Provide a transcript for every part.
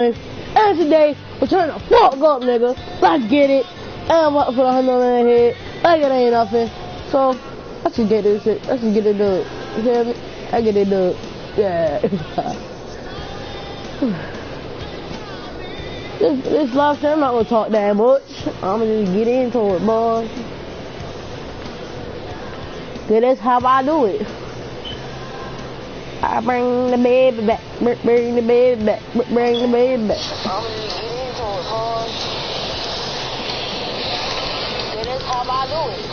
And today, we're turning the fuck up, nigga. Let's get it. And I'm about to put a $100 on the head. Like it ain't nothing. So, let's just get this shit. Let's just get it done. You feel me? I get it done. Yeah. This live stream, I'm not gonna talk that much. I'm gonna just get into it, boy. Cause that's how I do it. I bring the baby back, bring the baby back, bring the baby back. I'm gonna just get into it, boy. Cause that's how I do it.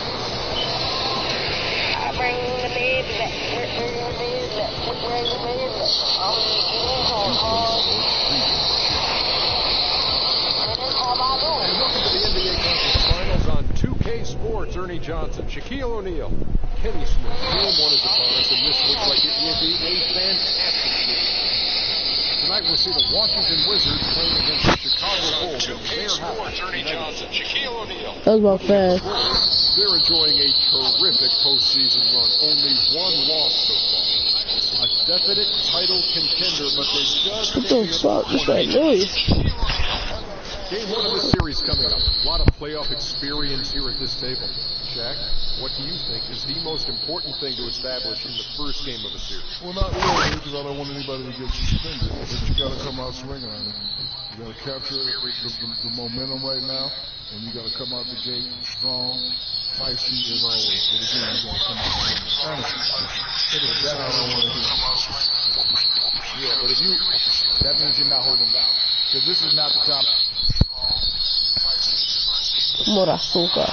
I bring the baby back, bring the baby back, bring the baby back. I'm gonna just get into it, boy. And welcome to the NBA Conference Finals on 2K Sports. Ernie Johnson, Shaquille O'Neal, Kenny Smith, Cam won his opponents, and this looks like it will be a fantastic series. Tonight we'll see the Washington Wizards playing against the Chicago Bulls in their house. Ernie Johnson, Shaquille O'Neal. That was my fast. They're enjoying a terrific postseason run. Only one loss so far. A definite title contender, but they just What the fuck is that noise? Game one of the series coming up. A lot of playoff experience here at this table. Shaq, what do you think is the most important thing to establish in the first game of a series? Well, not really, because I don't want anybody to get suspended. But you got to come out swinging on it. You got to capture the momentum right now, and you got to come out the gate strong, feisty as always. But again, you got to come out swinging. Honestly, that I don't want to hear. Yeah, but that means you're not holding back. Because this is not the time. Morazuka.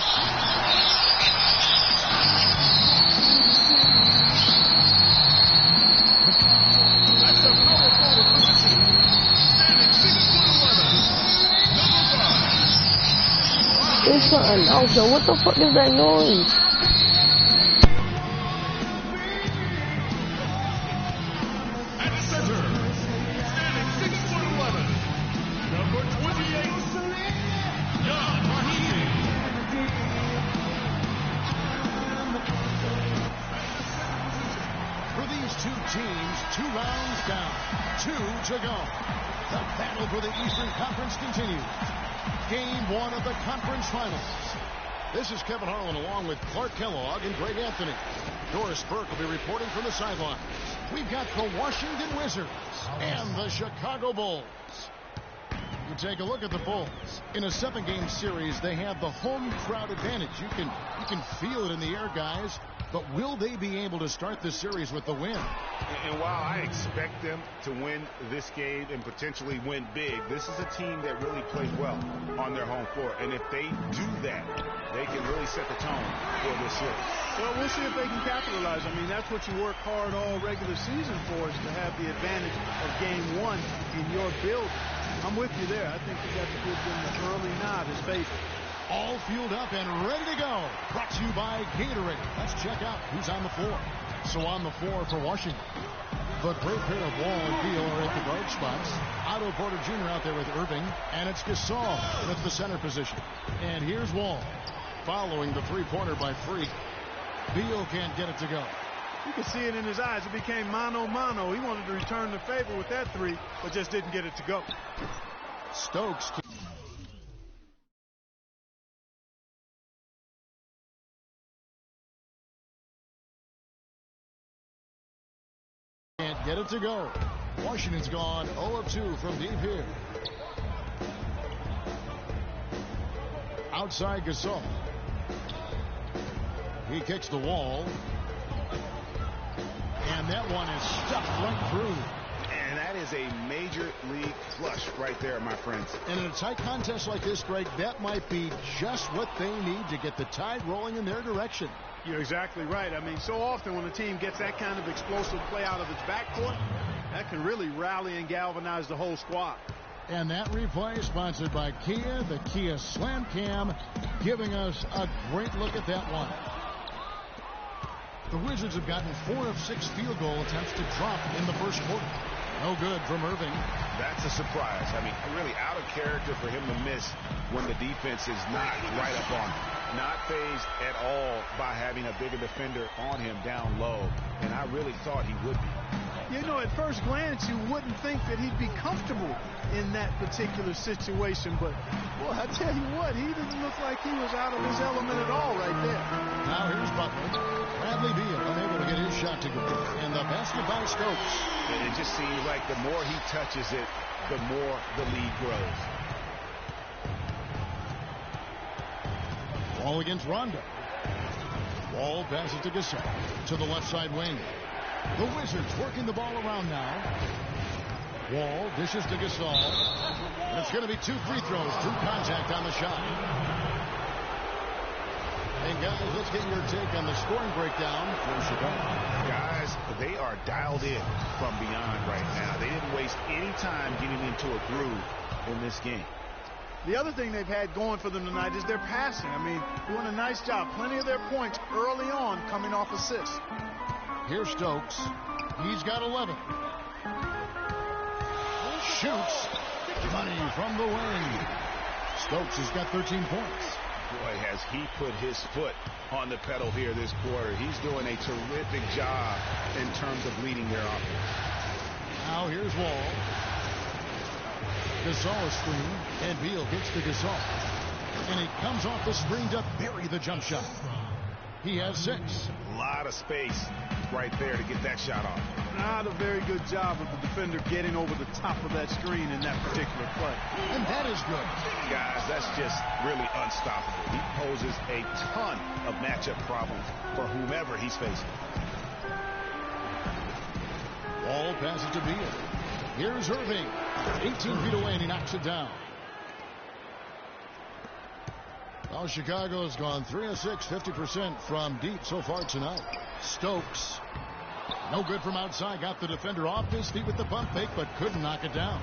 It's something else, yo. What the fuck is that noise? To go. The battle for the Eastern Conference continues. Game one of the conference finals. This is Kevin Harlan along with Clark Kellogg and Greg Anthony. Doris Burke will be reporting from the sidelines. We've got the Washington Wizards and the Chicago Bulls. You take a look at the Bulls. In a 7-game series, they have the home crowd advantage. You can feel it in the air, guys. But will they be able to start this series with the win? And while I expect them to win this game and potentially win big, this is a team that really plays well on their home floor. And if they do that, they can really set the tone for this series. Well, we'll see if they can capitalize. I mean, that's what you work hard all regular season for, is to have the advantage of game one in your building. I'm with you there. I think you got to give them the early nod as favor. All fueled up and ready to go. Brought to you by Gatorade. Let's check out who's on the floor. So on the floor for Washington, the great pair of Wall and Beal are at the guard spots. Otto Porter Jr. out there with Irving, and it's Gasol at the center position. And here's Wall following the three-pointer by Freak. Beal can't get it to go. You can see it in his eyes. It became mano-mano. He wanted to return the favor with that three, but just didn't get it to go. Stokes. Can't get it to go. Washington's gone 0 of 2 from deep here. Outside Gasol. He kicks the wall. And that one is stuffed right through. And that is a major league flush right there, my friends. And in a tight contest like this, Greg, that might be just what they need to get the tide rolling in their direction. You're exactly right. I mean, so often when a team gets that kind of explosive play out of its backcourt, that can really rally and galvanize the whole squad. And that replay sponsored by Kia, the Kia Slam Cam, giving us a great look at that one. The Wizards have gotten 4 of 6 field goal attempts to drop in the first quarter. No good from Irving. That's a surprise. I mean, really out of character for him to miss when the defense is not right up on him. Not fazed at all by having a bigger defender on him down low, and I really thought he would be. You know, at first glance, you wouldn't think that he'd be comfortable in that particular situation. But, boy, I tell you what, he didn't look like he was out of his element at all right there. Now here's Butler. Bradley Beal unable to get his shot to go. And the basket by Stokes. And it just seems like the more he touches it, the more the lead grows. Wall against Rondo. Wall passes to Gasol to the left side wing. The Wizards working the ball around now. Wall dishes to Gasol. And it's going to be 2 free throws through contact on the shot. And guys, let's get your take on the scoring breakdown for Chicago. Guys, they are dialed in from beyond right now. They didn't waste any time getting into a groove in this game. The other thing they've had going for them tonight is their passing. I mean, doing a nice job. Plenty of their points early on coming off assists. Here's Stokes. He's got 11. Shoots. Money from the wing. Stokes has got 13 points. Boy, has he put his foot on the pedal here this quarter. He's doing a terrific job in terms of leading their offense. Now here's Wall. Gasol is screen, and Beal gets to Gasol. And he comes off the screen to bury the jump shot. He has 6. A lot of space right there to get that shot off. Not a very good job of the defender getting over the top of that screen in that particular play. And that is good. Guys, that's just really unstoppable. He poses a ton of matchup problems for whomever he's facing. Wall passes to Beal. Here's Irving. 18 feet away, and he knocks it down. Well, Chicago has gone 3 of 6, 50% from deep so far tonight. Stokes. No good from outside. Got the defender off his feet with the pump fake, but couldn't knock it down.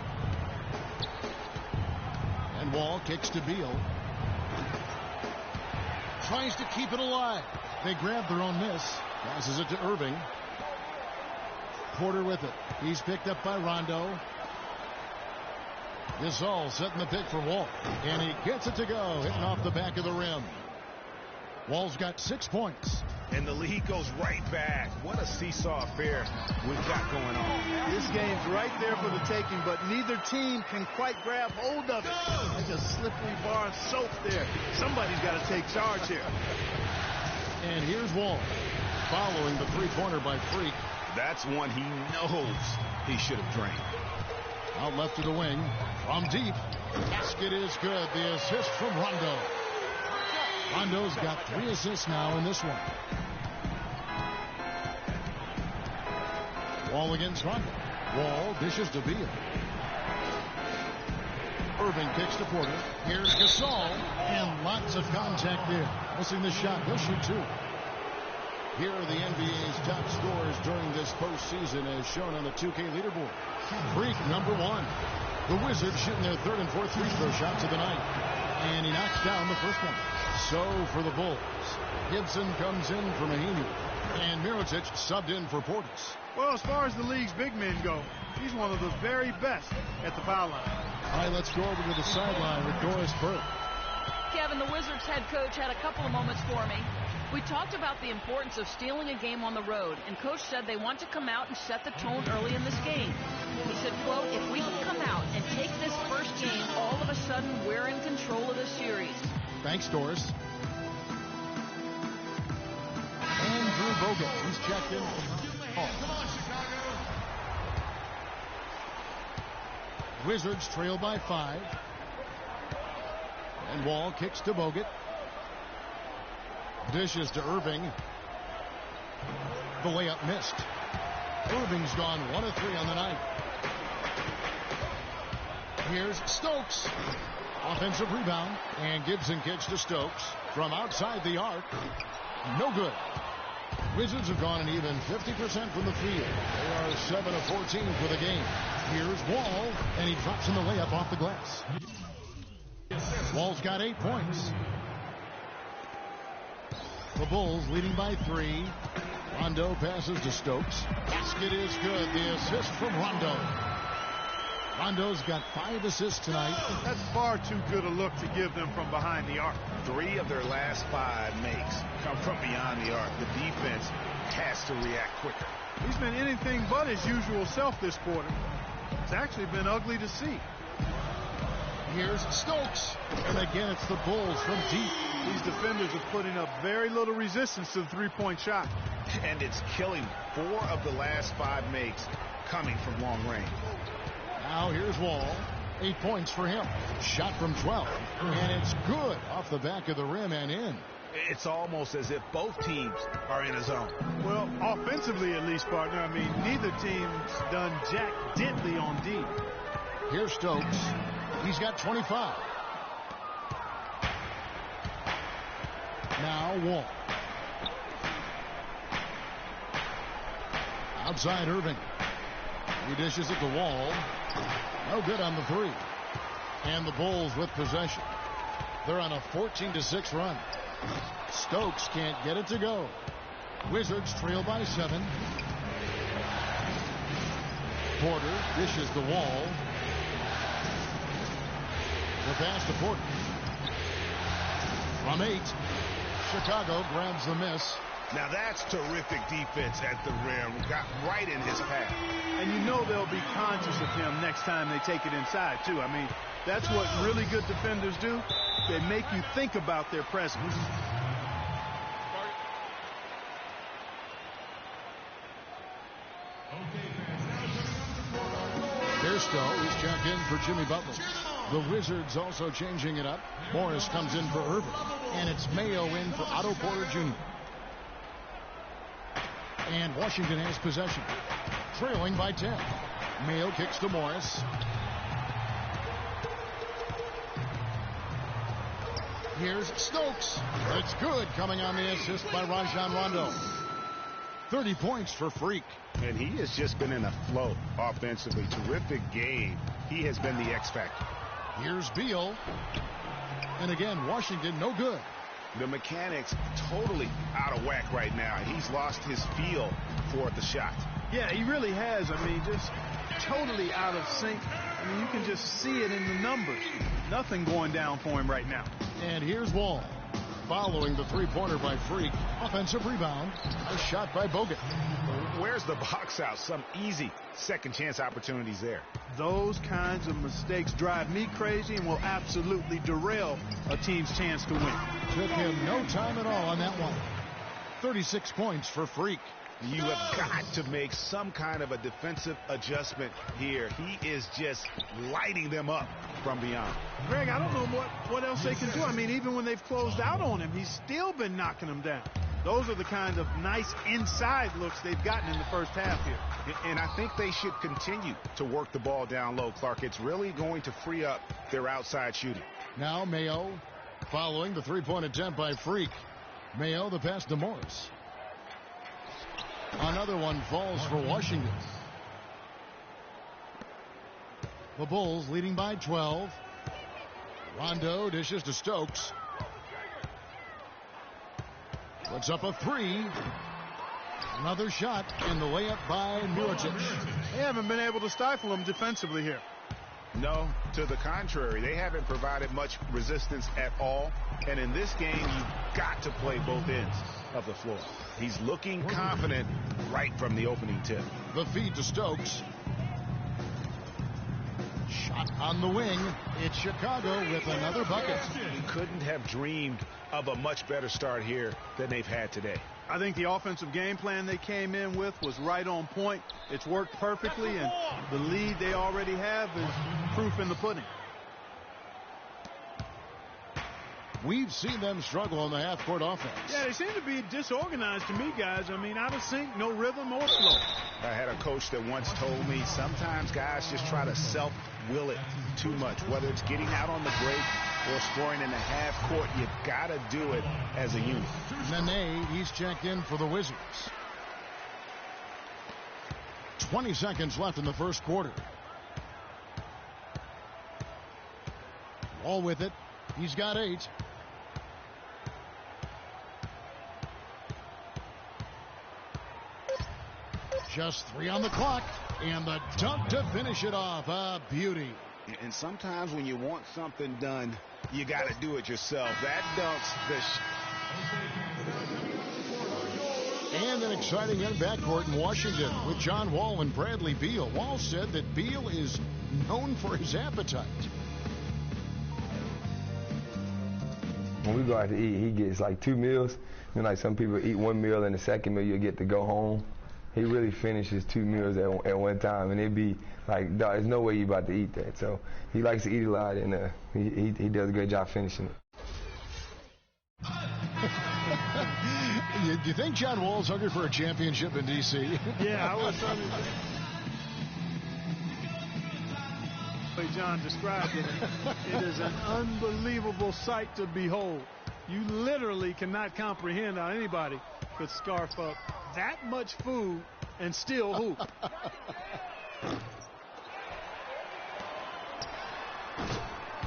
And Wall kicks to Beal. Tries to keep it alive. They grab their own miss. Passes it to Irving. Porter with it. He's picked up by Rondo. Gasol setting the pick for Wall. And he gets it to go. Hitting off the back of the rim. Wall's got 6 points. And the lead goes right back. What a seesaw affair we've got going on. This game's right there for the taking, but neither team can quite grab hold of it. Like a slippery bar of soap there. Somebody's got to take charge here. And here's Wall. Following the three-pointer by Freak. That's one he knows he should have drained. Out left to the wing. From deep. Basket is good. The assist from Rondo. Rondo's got 3 assists now in this one. Wall against Rondo. Wall dishes to Beal. Irving kicks to Porter. Here's Gasol. And lots of contact there. Missing the shot. He'll shoot 2. Here are the NBA's top scorers during this postseason as shown on the 2K leaderboard. Freak, number 1. The Wizards shooting their 3rd and 4th free throw shots of the night. And he knocks down the first one. So for the Bulls, Gibson comes in for Mahinmi. And Mirotic subbed in for Portis. Well, as far as the league's big men go, he's one of the very best at the foul line. All right, let's go over to the sideline with Doris Burke. Kevin, the Wizards head coach had a couple of moments for me. We talked about the importance of stealing a game on the road, and Coach said they want to come out and set the tone early in this game. He said, quote, if we can come out and take this first game, all of a sudden we're in control of the series. Thanks, Doris. Andrew Bogut, he's checked in. Come on, Chicago. Wizards trail by 5. And Wall kicks to Bogut. Dishes to Irving. The layup missed. Irving's gone 1 of 3 on the night. Here's Stokes. Offensive rebound. And Gibson kicks to Stokes from outside the arc. No good. Wizards have gone an even 50% from the field. They are 7 of 14 for the game. Here's Wall. And he drops in the layup off the glass. Wall's got 8 points. The Bulls leading by 3. Rondo passes to Stokes. Basket is good. The assist from Rondo. Rondo's got 5 assists tonight. That's far too good a look to give them from behind the arc. 3 of their last 5 makes come from beyond the arc. The defense has to react quicker. He's been anything but his usual self this quarter. It's actually been ugly to see. Here's Stokes. And again, it's the Bulls from deep. These defenders are putting up very little resistance to the three-point shot. And it's killing 4 of the last 5 makes coming from long range. Now here's Wall. 8 points for him. Shot from 12. And it's good off the back of the rim and in. It's almost as if both teams are in a zone. Well, offensively at least, partner. I mean, neither team's done jack diddly on D. Here's Stokes. He's got 25. Now Wall. Outside Irving. He dishes it to Wall. No good on the 3. And the Bulls with possession. They're on a 14-6 run. Stokes can't get it to go. Wizards trail by 7. Porter dishes the Wall. The pass to Porter. From 8. Chicago grabs the miss. Now that's terrific defense at the rim. Got right in his path. And you know they'll be conscious of him next time they take it inside, too. I mean, that's what really good defenders do. They make you think about their presence. Birstow is checked in for Jimmy Butler. The Wizards also changing it up. Morris comes in for Irving. And it's Mayo in for Otto Porter Jr. And Washington has possession. Trailing by 10. Mayo kicks to Morris. Here's Stokes. It's good, coming on the assist by Rajon Rondo. 30 points for Freak. And he has just been in a flow offensively. Terrific game. He has been the X factor. Here's Beal. And again, Washington no good. The mechanics totally out of whack right now. He's lost his feel for the shot. Yeah, he really has. I mean, just totally out of sync. I mean, you can just see it in the numbers. Nothing going down for him right now. And here's Wall. Following the three-pointer by Freak. Offensive rebound. A shot by Bogut. Where's the box out? Some easy second chance opportunities there. Those kinds of mistakes drive me crazy and will absolutely derail a team's chance to win. Took him no time at all on that one. 36 points for Freak. You have got to make some kind of a defensive adjustment here. He is just lighting them up from beyond. Greg, I don't know what else they can do. I mean, even when they've closed out on him, he's still been knocking them down. Those are the kind of nice inside looks they've gotten in the first half here. And I think they should continue to work the ball down low, Clark. It's really going to free up their outside shooting. Now Mayo following the three-point attempt by Freak. Mayo the pass to Morris. Another one falls for Washington. The Bulls leading by 12. Rondo dishes to Stokes. Puts up a 3. Another shot in the layup by Mirotic. They haven't been able to stifle him defensively here. No, to the contrary. They haven't provided much resistance at all. And in this game, you've got to play both ends of the floor. He's looking confident right from the opening tip. The feed to Stokes. Shot on the wing. It's Chicago with another bucket. You couldn't have dreamed of a much better start here than they've had today. I think the offensive game plan they came in with was right on point. It's worked perfectly, and the lead they already have is proof in the pudding. We've seen them struggle on the half-court offense. Yeah, they seem to be disorganized to me, guys. I mean, out of sync, no rhythm or flow. I had a coach that once told me sometimes guys just try to self-will it too much, whether it's getting out on the break or scoring in the half court. You got to do it as a unit. Nene, he's checked in for the Wizards. 20 seconds left in the first quarter. Wall with it. He's got 8. Just 3 on the clock. And the dunk to finish it off. A beauty. And sometimes when you want something done, you got to do it yourself. That dunks the And an exciting young backcourt in Washington with John Wall and Bradley Beal. Wall said that Beal is known for his appetite. When we go out to eat, he gets like 2 meals. You know, like some people eat 1 meal and the second meal you'll get to go home. He really finishes 2 meals at one time, and it'd be like, there's no way you about to eat that. So he likes to eat a lot, and he does a great job finishing it. You think John Wall's hungry for a championship in D.C.? Yeah, I was hungry. The way John described it, it is an unbelievable sight to behold. You literally cannot comprehend how anybody could scarf up that much food and still hoop.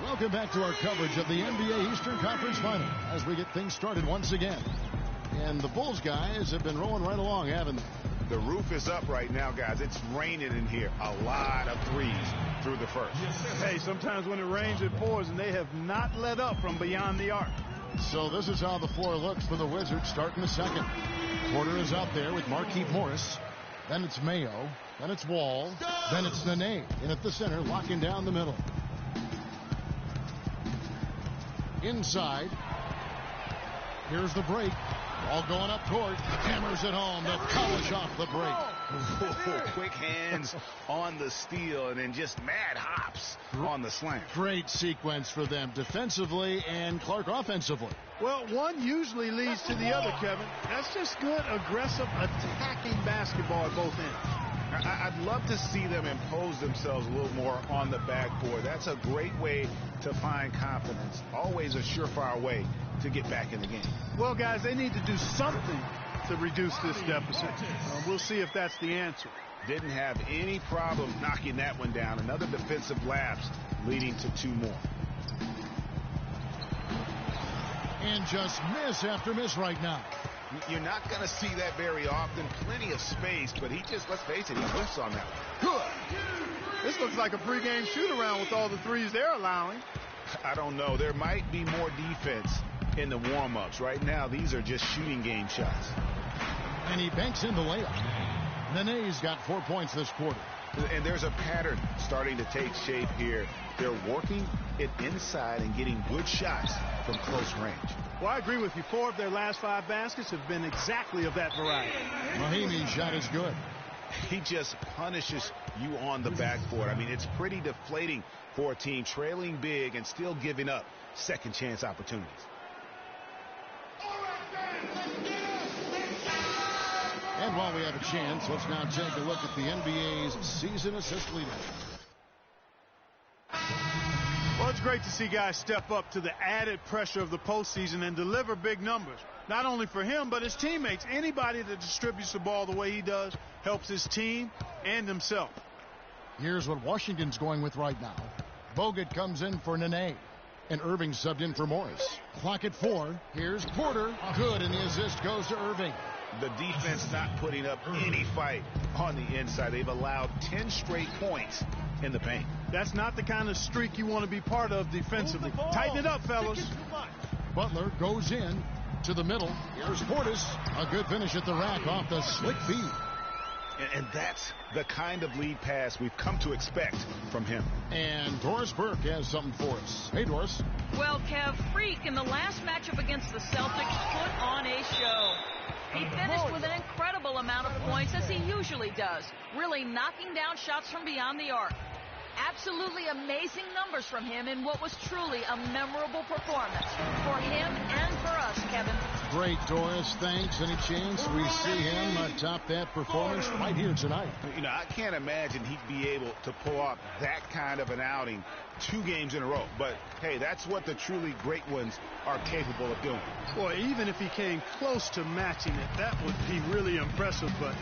Welcome back to our coverage of the NBA Eastern Conference Final as we get things started once again. And the Bulls guys have been rolling right along, haven't they? The roof is up right now, guys. It's raining in here. A lot of threes through the first. Hey, sometimes when it rains, it pours, and they have not let up from beyond the arc. So this is how the floor looks for the Wizards starting the second. Porter is out there with Markieff Morris. Then it's Mayo. Then it's Wall. Then it's Nene in at the center, locking down the middle. Inside. Here's the break. Ball going up court. Hammers it home to polish off the break. Quick hands on the steal and then just mad hops on the slam. Great sequence for them defensively and Clark offensively. Well, one usually leads to the other, Kevin. That's just good, aggressive, attacking basketball at both ends. I'd love to see them impose themselves a little more on the backboard. That's a great way to find confidence. Always a surefire way to get back in the game. Well, guys, they need to do something to reduce this deficit. We'll see if that's the answer. Didn't have any problem knocking that one down. Another defensive lapse leading to 2 more. And just miss after miss right now. You're not going to see that very often. Plenty of space, but he just, let's face it, he whiffs on that one. Good. This looks like a pregame shoot-around with all the threes they're allowing. I don't know. There might be more defense in the warm-ups. Right now, these are just shooting game shots. And he banks in the layup. Nene's got 4 points this quarter. And there's a pattern starting to take shape here. They're working it inside and getting good shots from close range. Well, I agree with you. 4 of their last 5 baskets have been exactly of that variety. Mahinmi's shot is good. He just punishes you on the backboard. I mean, it's pretty deflating for a team trailing big and still giving up second chance opportunities. And while we have a chance, let's now take a look at the NBA's season assist leader. Well, it's great to see guys step up to the added pressure of the postseason and deliver big numbers. Not only for him, but his teammates. Anybody that distributes the ball the way he does helps his team and himself. Here's what Washington's going with right now. Bogut comes in for Nene. And Irving subbed in for Morris. Clock at 4. Here's Porter. Good, and the assist goes to Irving. The defense not putting up any fight on the inside. They've allowed 10 straight points in the paint. That's not the kind of streak you want to be part of defensively. Tighten it up, fellas. Butler goes in to the middle. Here's Portis. A good finish at the rack off the slick feed. And that's the kind of lead pass we've come to expect from him. And Doris Burke has something for us. Hey, Doris. Well, Kev, Freak in the last matchup against the Celtics put on a show. He finished with an incredible amount of points, as he usually does, really knocking down shots from beyond the arc. Absolutely amazing numbers from him in what was truly a memorable performance for him and for us, Kevin. Great, Doris. Thanks. Any chance we see him atop that performance right here tonight? You know, I can't imagine he'd be able to pull off that kind of an outing 2 games in a row. But, hey, that's what the truly great ones are capable of doing. Boy, even if he came close to matching it, that would be really impressive. But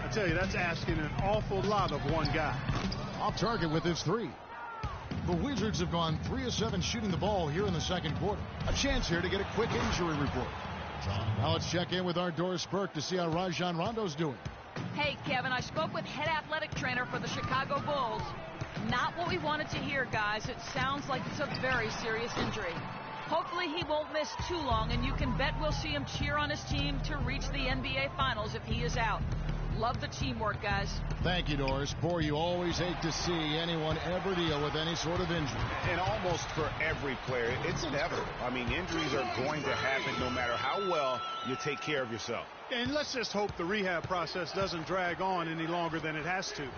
I tell you, that's asking an awful lot of one guy. Off target with his 3. The Wizards have gone 3 of 7 shooting the ball here in the second quarter. A chance here to get a quick injury report. Now let's check in with our Doris Burke to see how Rajon Rondo's doing. Hey, Kevin, I spoke with head athletic trainer for the Chicago Bulls. Not what we wanted to hear, guys. It sounds like it's a very serious injury. Hopefully he won't miss too long, and you can bet we'll see him cheer on his team to reach the NBA Finals if he is out. Love the teamwork, guys. Thank you, Doris. Boy, you always hate to see anyone ever deal with any sort of injury. And almost for every player, it's inevitable. I mean, injuries are going to happen no matter how well you take care of yourself. And let's just hope the rehab process doesn't drag on any longer than it has to.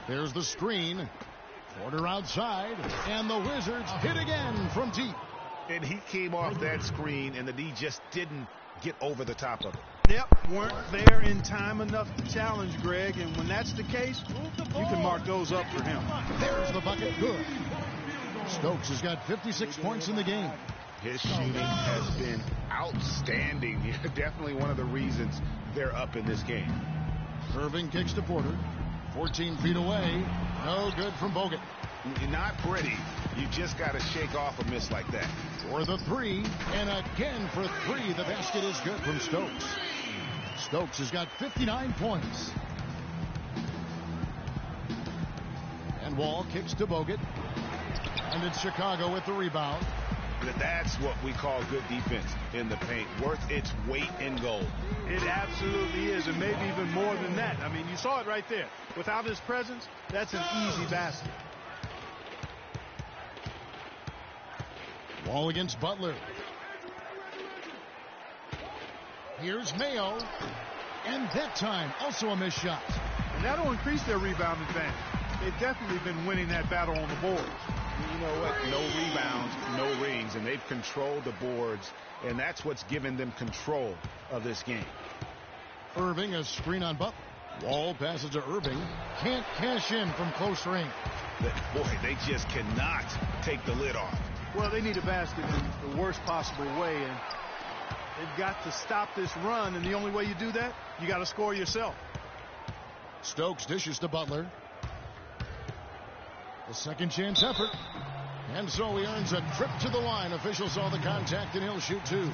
There's the screen. Porter outside, and the Wizards hit again from deep. And he came off that screen, and the D just didn't get over the top of it. Yep, weren't there in time enough to challenge Greg, and when that's the case, you can mark those up for him. There's the bucket, good. Stokes has got 56 points in the game. His shooting has been outstanding. Definitely one of the reasons they're up in this game. Irving kicks to Porter. 14 feet away. No good from Bogut. Not pretty. You just got to shake off a miss like that. For the three, and again for three. The basket is good from Stokes. Stokes has got 59 points. And Wall kicks to Bogut. And it's Chicago with the rebound. That's what we call good defense in the paint. Worth its weight in gold. It absolutely is, and maybe even more than that. I mean, you saw it right there. Without his presence, that's an easy basket. Wall against Butler. Here's Mayo. And that time, also a missed shot. And that'll increase their rebound advantage. They've definitely been winning that battle on the boards. You know what? No rebounds, no rings, and they've controlled the boards, and that's what's given them control of this game. Irving, a screen on Butler. Wall passes to Irving. Can't cash in from close range. Boy, they just cannot take the lid off. Well, they need a basket in the worst possible way, and they've got to stop this run, and the only way you do that, you got to score yourself. Stokes dishes to Butler. The second chance effort. And so he earns a trip to the line. Officials saw the contact, and he'll shoot two.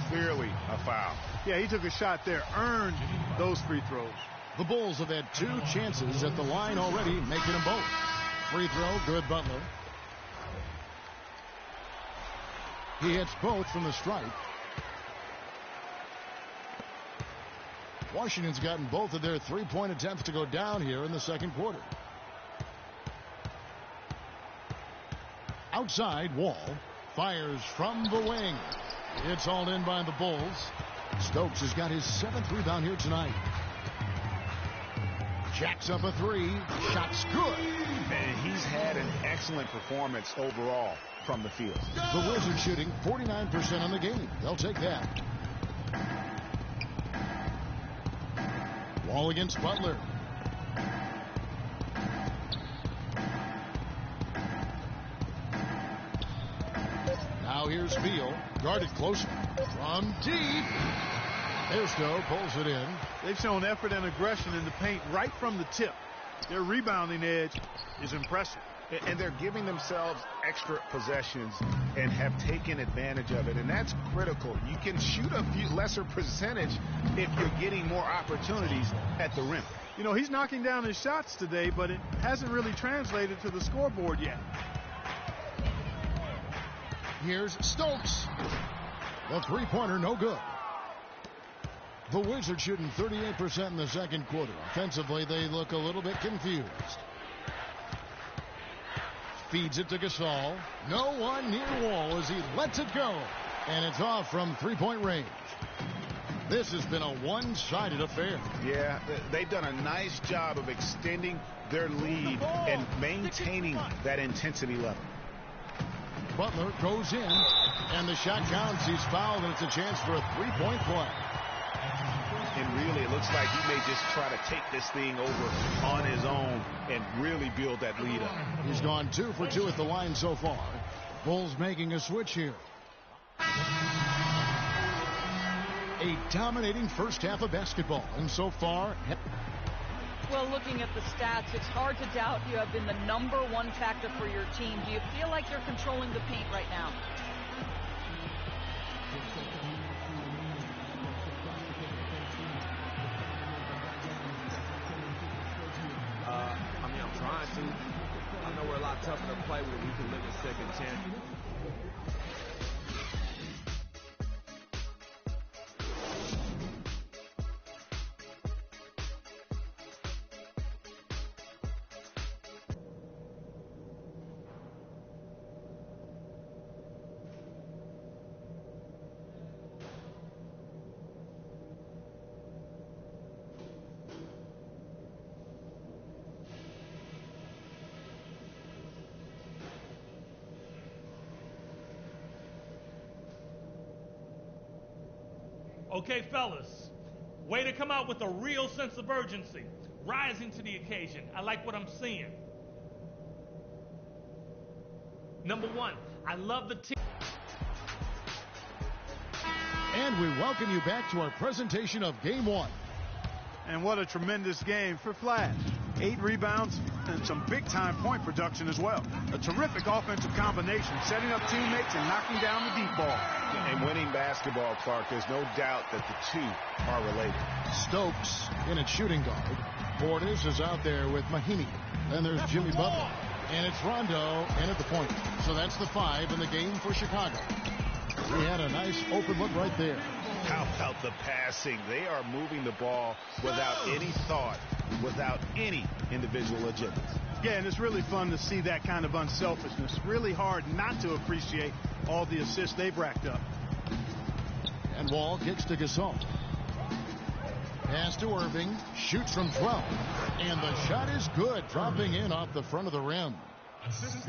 Clearly a foul. Yeah, he took a shot there, earned those free throws. The Bulls have had two chances at the line already, making them both. Free throw, good Butler. He hits both from the stripe. Washington's gotten both of their three-point attempts to go down here in the second quarter. Outside, Wall fires from the wing. It's hauled in by the Bulls. Stokes has got his 7th rebound here tonight. Jacks up a three. Shot's good. And he's had an excellent performance overall from the field. The Wizards shooting 49% on the game. They'll take that. Wall against Butler. Now here's Beal. Guarded closely. From deep. Ersto pulls it in. They've shown effort and aggression in the paint right from the tip. Their rebounding edge is impressive. And they're giving themselves extra possessions and have taken advantage of it. And that's critical. You can shoot a few lesser percentage if you're getting more opportunities at the rim. You know, he's knocking down his shots today, but it hasn't really translated to the scoreboard yet. Here's Stokes. The three-pointer, no good. The Wizards shooting 38% in the second quarter. Offensively, they look a little bit confused. Feeds it to Gasol. No one near Wall as he lets it go. And it's off from three-point range. This has been a one-sided affair. Yeah, they've done a nice job of extending their lead and maintaining that intensity level. Butler goes in, and the shot counts. He's fouled, and it's a chance for a three-point play. And really, it looks like he may just try to take this thing over on his own and really build that lead up. He's gone 2 for 2 at the line so far. Bulls making a switch here. A dominating first half of basketball, and so far... Well, looking at the stats, it's hard to doubt you have been the #1 factor for your team. Do you feel like you're controlling the paint right now? I'm trying to. I know we're a lot tougher to play with. You can live a second chance. Okay, fellas, way to come out with a real sense of urgency, rising to the occasion. I like what I'm seeing. Number one, I love the team. And we welcome you back to our presentation of Game 1. And what a tremendous game for Flash. 8 rebounds and some big-time point production as well. A terrific offensive combination, setting up teammates and knocking down the deep ball. And winning basketball, Clark, there's no doubt that the two are related. Stokes in at shooting guard. Portis is out there with Mahinmi. Then there's Jimmy Butler. And it's Rondo in at the point. So that's the 5 in the game for Chicago. We had a nice open look right there. How about the passing? They are moving the ball without any thought, without any individual agendas. Yeah, and it's really fun to see that kind of unselfishness. Really hard not to appreciate all the assists they've racked up. And Wall kicks to Gasol. Pass to Irving. Shoots from 12. And the shot is good, dropping in off the front of the rim.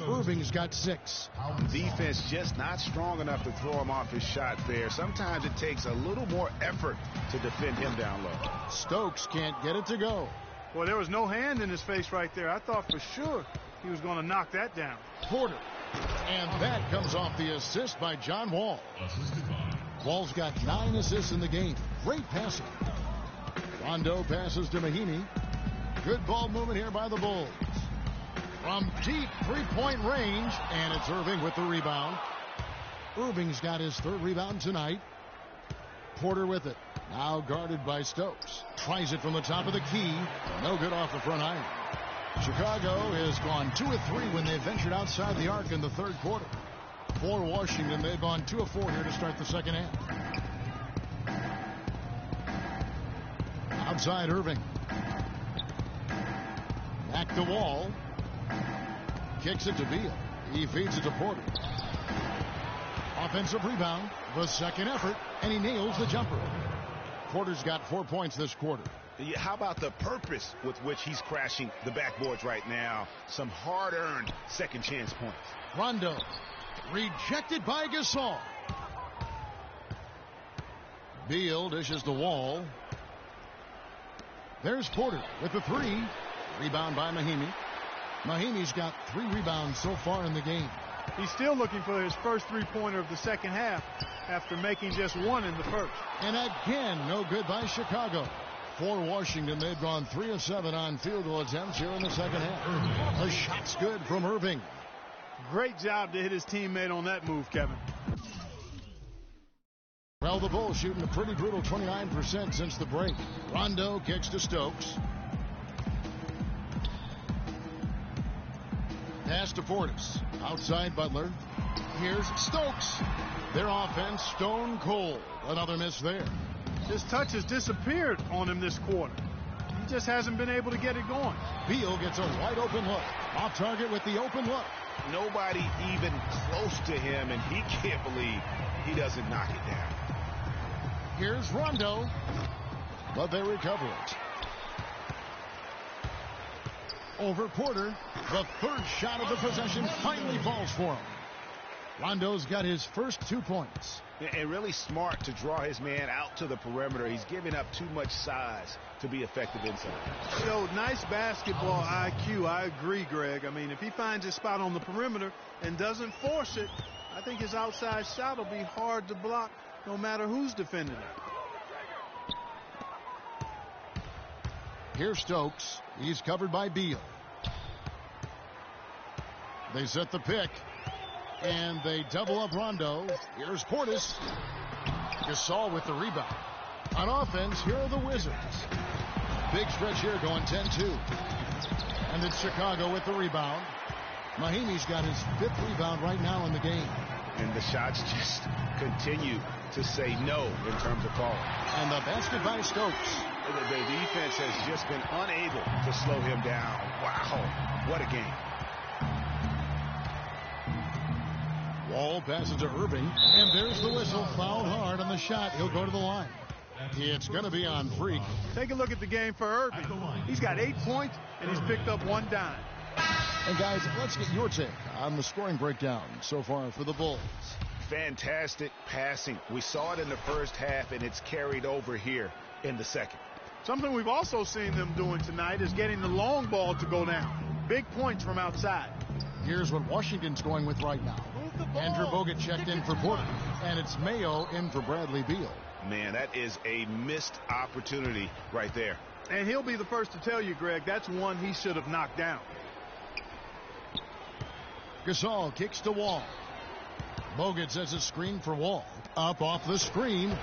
Irving's got 6. Defense just not strong enough to throw him off his shot there. Sometimes it takes a little more effort to defend him down low. Stokes can't get it to go. Well, there was no hand in his face right there. I thought for sure he was going to knock that down. Porter. And that comes off the assist by John Wall. Wall's got 9 assists in the game. Great passing. Rondo passes to Mahinmi. Good ball movement here by the Bulls. From deep three-point range, and it's Irving with the rebound. Irving's got his 3rd rebound tonight. Porter with it. Now guarded by Stokes. Tries it from the top of the key. No good off the front iron. Chicago has gone 2 of 3 when they ventured outside the arc in the 3rd quarter. For Washington, they've gone 2 of 4 here to start the second half. Outside Irving. Back to Wall. Kicks it to Beal. He feeds it to Porter. Offensive rebound. The second effort. And he nails the jumper. Porter's got 4 points this quarter. How about the purpose with which he's crashing the backboards right now? Some hard-earned second chance points. Rondo. Rejected by Gasol. Beal dishes the Wall. There's Porter with the 3. Rebound by Mahinmi. Mahinmi's got 3 rebounds so far in the game. He's still looking for his first 3-pointer of the second half after making just 1 in the first. And again, no good by Chicago. For Washington, they've gone 3 of 7 on field goal attempts here in the second half. The shot's good from Irving. Great job to hit his teammate on that move, Kevin. Well, the Bulls shooting a pretty brutal 29% since the break. Rondo kicks to Stokes. Pass to Portis. Outside Butler. Here's Stokes. Their offense stone cold. Another miss there. His touch has disappeared on him this quarter. He just hasn't been able to get it going. Beal gets a wide open look. Off target with the open look. Nobody even close to him, and he can't believe he doesn't knock it down. Here's Rondo. But they recover it. Over Porter. The 3rd shot of the possession finally falls for him. Rondo's got his first 2 points. And really smart to draw his man out to the perimeter. He's giving up too much size to be effective inside. Showed nice basketball IQ. I agree, Greg. I mean, if he finds his spot on the perimeter and doesn't force it, I think his outside shot will be hard to block no matter who's defending it. Here's Stokes. He's covered by Beal. They set the pick. And they double up Rondo. Here's Portis. Gasol with the rebound. On offense, here are the Wizards. Big stretch here going 10-2. And it's Chicago with the rebound. Mahimi's got his 5th rebound right now in the game. And the shots just continue to say no in terms of calling. And the basket by Stokes. The defense has just been unable to slow him down. Wow, what a game. Wall passes to Irving, and there's the whistle. Fouled hard on the shot. He'll go to the line. It's going to be on Freak. Take a look at the game for Irving. He's got 8 points, and he's picked up 1 dime. And guys, let's get your take on the scoring breakdown so far for the Bulls. Fantastic passing. We saw it in the first half, and it's carried over here in the second. Something we've also seen them doing tonight is getting the long ball to go down. Big points from outside. Here's what Washington's going with right now. Andrew Bogut checked in for Porter, and it's Mayo in for Bradley Beal. Man, that is a missed opportunity right there. And he'll be the first to tell you, Greg, that's one he should have knocked down. Gasol kicks to Wall. Bogut sets a screen for Wall. Up off the screen.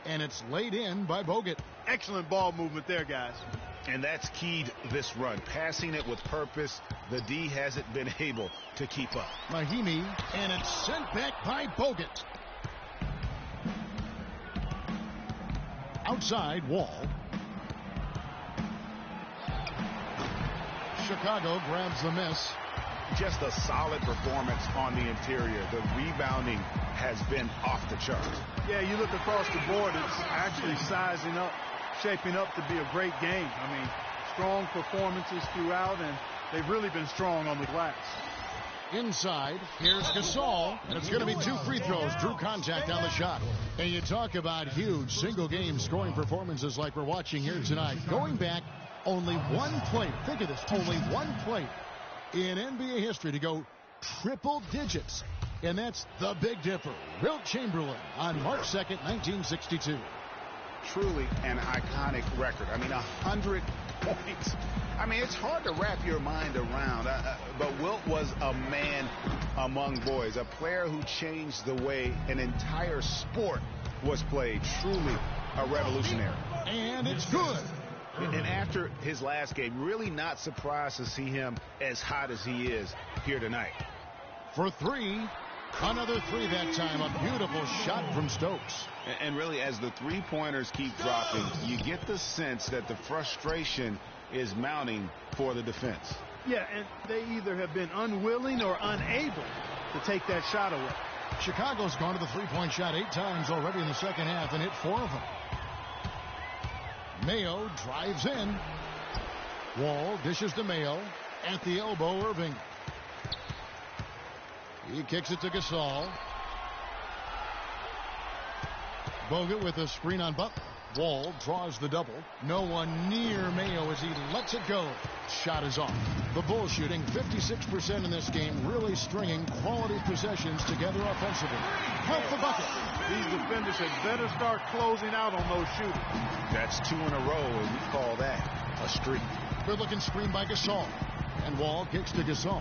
And it's laid in by Bogut. Excellent ball movement there, guys. And that's keyed this run. Passing it with purpose. The D hasn't been able to keep up. Mahimi, and it's sent back by Bogut. Outside, Wall. Chicago grabs the miss. Just a solid performance on the interior. The rebounding has been off the charts. Yeah, you look across the board, it's actually sizing up, shaping up to be a great game. I mean, strong performances throughout, and they've really been strong on the glass. Inside, here's Gasol, and it's going to be 2 free throws. Drew contact on the shot. And you talk about huge single-game scoring performances like we're watching here tonight. Going back, only 1 play. Think of this, only 1 play in NBA history to go triple digits. And that's the Big Dipper, Wilt Chamberlain, on March 2nd, 1962. Truly an iconic record. I mean, 100 points. I mean, it's hard to wrap your mind around. But Wilt was a man among boys, a player who changed the way an entire sport was played. Truly a revolutionary. And it's good. And after his last game, really not surprised to see him as hot as he is here tonight. For 3, another 3 that time. A beautiful shot from Stokes. And really, as the three-pointers keep dropping, you get the sense that the frustration is mounting for the defense. Yeah, and they either have been unwilling or unable to take that shot away. Chicago's gone to the three-point shot 8 times already in the second half and hit 4 of them. Mayo drives in. Wall dishes to Mayo. At the elbow, Irving. He kicks it to Gasol. Bogut with a screen on Butler. Wall draws the double. No one near Mayo as he lets it go. Shot is off. The Bulls shooting 56% in this game, really stringing quality possessions together offensively. Help the bucket. These defenders had better start closing out on those shooters. That's 2 in a row, and we call that a streak. Good looking screen by Gasol. And Wall kicks to Gasol.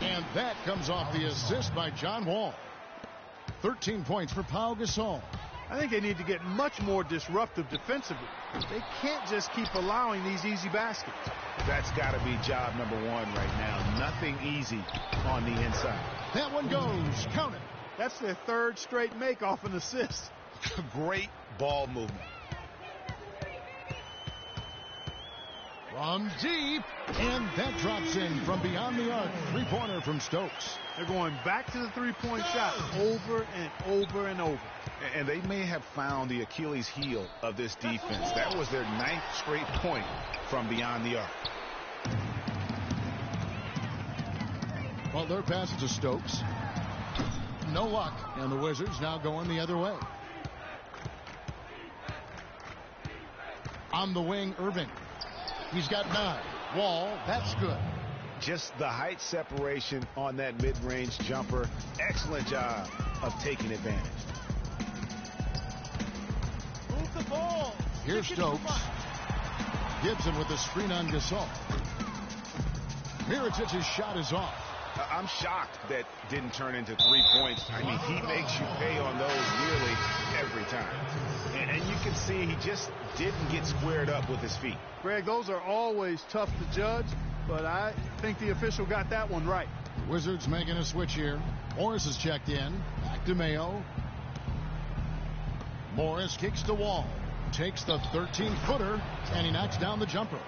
And that comes off the assist by John Wall. 13 points for Pau Gasol. I think they need to get much more disruptive defensively. They can't just keep allowing these easy baskets. That's got to be job number 1 right now. Nothing easy on the inside. That one goes. Count it. That's their 3rd straight make off an assist. Great ball movement. From deep, and that drops in from beyond the arc. 3-pointer from Stokes. They're going back to the 3-point shot over and over and over. And they may have found the Achilles heel of this defense. That was their 9th straight point from beyond the arc. Well, their pass to Stokes. No luck, and the Wizards now going the other way. On the wing, Irving. He's got 9. Wall, that's good. Just the height separation on that mid-range jumper. Excellent job of taking advantage. Move the ball. Here's Stokes. Gibson with the screen on Gasol. Mirotic's shot is off. I'm shocked that didn't turn into 3 points. I mean, he makes you pay on those nearly every time. And you can see he just didn't get squared up with his feet. Greg, those are always tough to judge. but I think the official got that one right. Wizards making a switch here. Morris is checked in. Back to Mayo. Morris kicks the Wall. Takes the 13-footer, and he knocks down the jumper.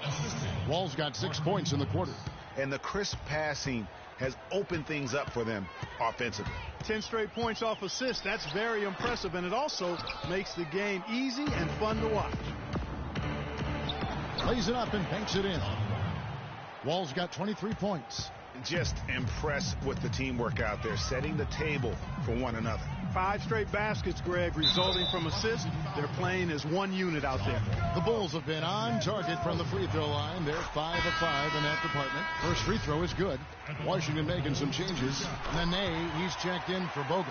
Wall's got 6 points in the quarter. And the crisp passing has opened things up for them offensively. 10 straight points off assists. That's very impressive, and it also makes the game easy and fun to watch. Plays it up and banks it in. Wall's got 23 points. Just impressed with the teamwork out there, setting the table for one another. 5 straight baskets, Greg, resulting from assists. They're playing as one unit out there. The Bulls have been on target from the free throw line. They're 5 of 5 in that department. First free throw is good. Washington making some changes. Nene, he's checked in for Bogut.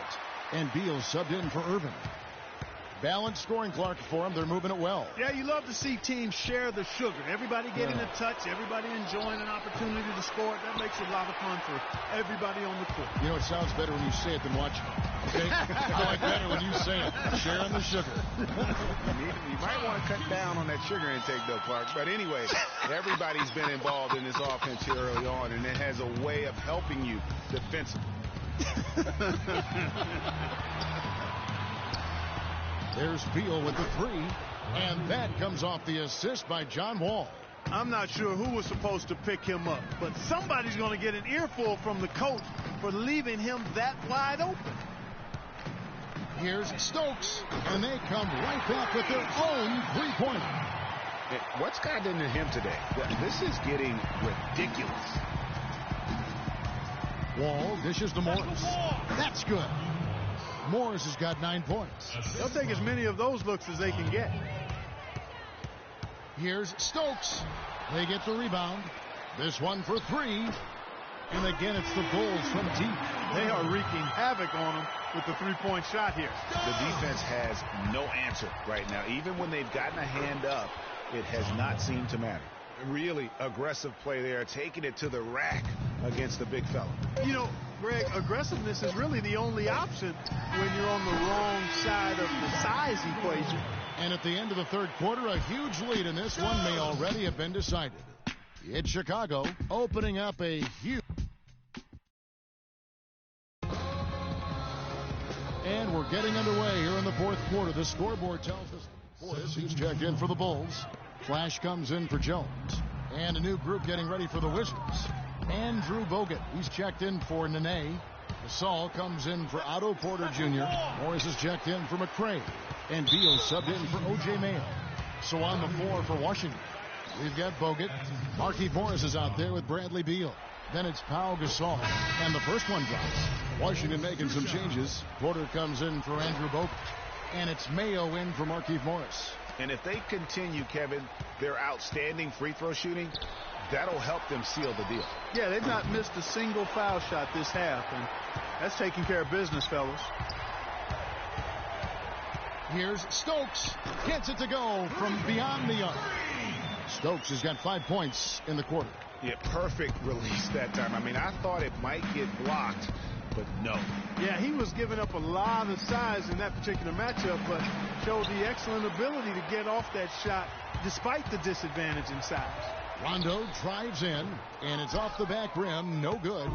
And Beal subbed in for Irvin. Balanced scoring, Clark, for them. They're moving it well. Yeah, you love to see teams share the sugar. Everybody getting a touch, everybody enjoying an opportunity to score. That makes it a lot of fun for everybody on the court. You know, it sounds better when you say it than watching it. Okay? I like better when you say it. Sharing the sugar. You might want to cut down on that sugar intake, though, Clark. But anyway, everybody's been involved in this offense here early on, and it has a way of helping you defensively. There's Beal with the 3, and that comes off the assist by John Wall. I'm not sure who was supposed to pick him up, but somebody's going to get an earful from the coach for leaving him that wide open. Here's Stokes, and they come right back with their own three-pointer. What's gotten into him today? This is getting ridiculous. Wall dishes to Morris. That's good. Morris has got 9 points. They'll take as many of those looks as they can get. Here's Stokes. They get the rebound. This one for 3. And again, it's the Bulls from deep. They are wreaking havoc on them with the three-point shot here. The defense has no answer right now. Even when they've gotten a hand up, it has not seemed to matter. Really aggressive play there, taking it to the rack against the big fella. You know, Greg, aggressiveness is really the only option when you're on the wrong side of the size equation. And at the end of the third quarter, a huge lead in this one may already have been decided. It's Chicago opening up a huge... And we're getting underway here in the fourth quarter. The scoreboard tells us he's checked in for the Bulls. Flash comes in for Jones. And a new group getting ready for the Wizards. Andrew Bogut, he's checked in for Nene. Gasol comes in for Otto Porter Jr. Morris is checked in for McCray. And Beal subbed in for O.J. Mayo. So on the floor for Washington, we've got Bogut. Markieff Morris is out there with Bradley Beal. Then it's Pau Gasol. And the first one drops. Washington making some changes. Porter comes in for Andrew Bogut. And it's Mayo in for Markieff Morris. And if they continue, Kevin, their outstanding free throw shooting, that'll help them seal the deal. Yeah, they've not missed a single foul shot this half, and that's taking care of business, fellas. Here's Stokes. Gets it to go from beyond the arc. Stokes has got 5 points in the quarter. Yeah, perfect release that time. I mean, I thought it might get blocked, but no. Yeah, he was giving up a lot of size in that particular matchup, but showed the excellent ability to get off that shot despite the disadvantage in size. Rondo drives in, and it's off the back rim. No good.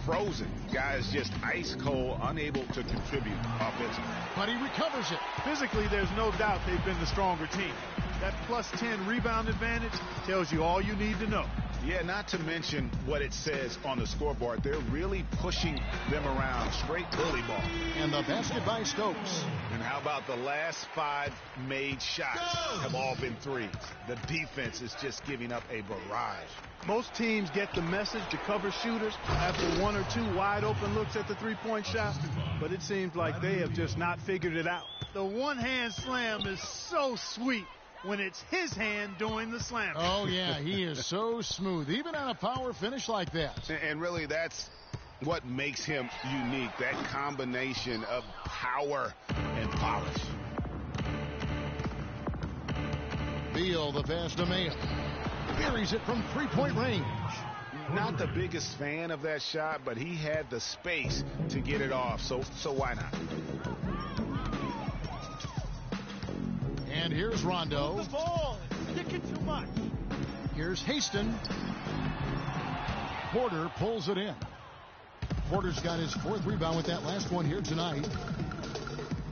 Frozen. Guys just ice cold, unable to contribute offensively. But he recovers it. Physically, there's no doubt they've been the stronger team. That plus 10 rebound advantage tells you all you need to know. Yeah, not to mention what it says on the scoreboard. They're really pushing them around. Straight bully ball. And the basket by Stokes. And how about the last 5 made shots have all been threes? The defense is just giving up a barrage. Most teams get the message to cover shooters after 1 or 2 wide open looks at the three-point shot, but it seems like they have just not figured it out. The one-hand slam is so sweet when it's his hand doing the slam. Oh, yeah, he is so smooth, even on a power finish like that. And really, that's what makes him unique, that combination of power and polish. Beal, the pass to Mayo. Buries it from three-point range. Not the biggest fan of that shot, but he had the space to get it off, so why not? And here's Rondo. The ball. Sticking too much. Here's Haston. Porter pulls it in. Porter's got his 4th rebound with that last one here tonight.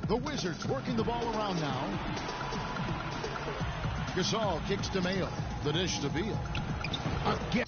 The Wizards working the ball around now. Gasol kicks to Mayo. The dish to Beal. Again.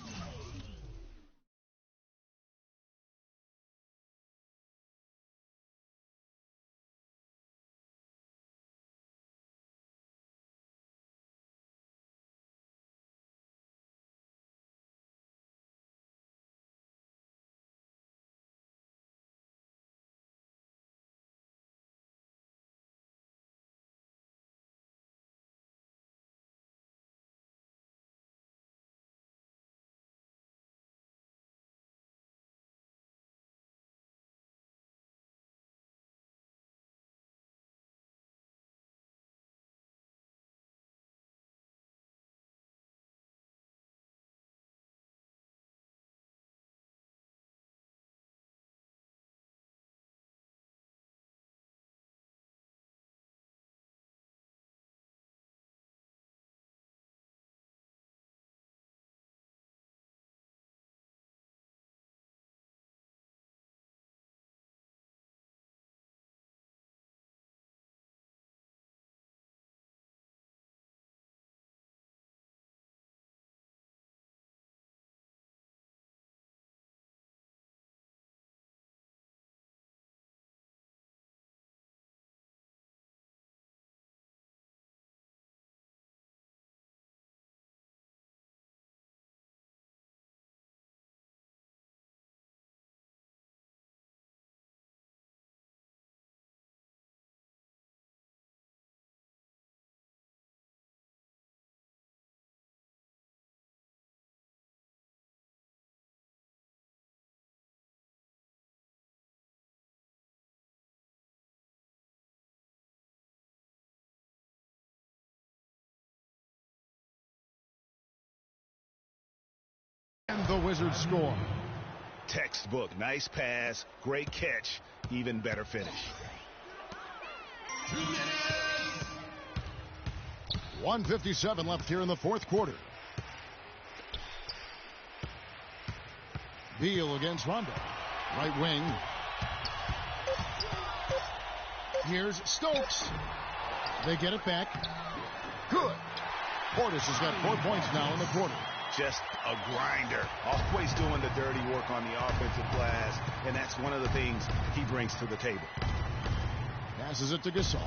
And the Wizards score. Textbook. Nice pass. Great catch. Even better finish. 1:57 left here in the 4th quarter. Beal against Rondo. Right wing. Here's Stokes. They get it back. Good. Portis has got 4 points now in the quarter. Just a grinder. Always doing the dirty work on the offensive glass, and that's one of the things he brings to the table. Passes it to Gasol.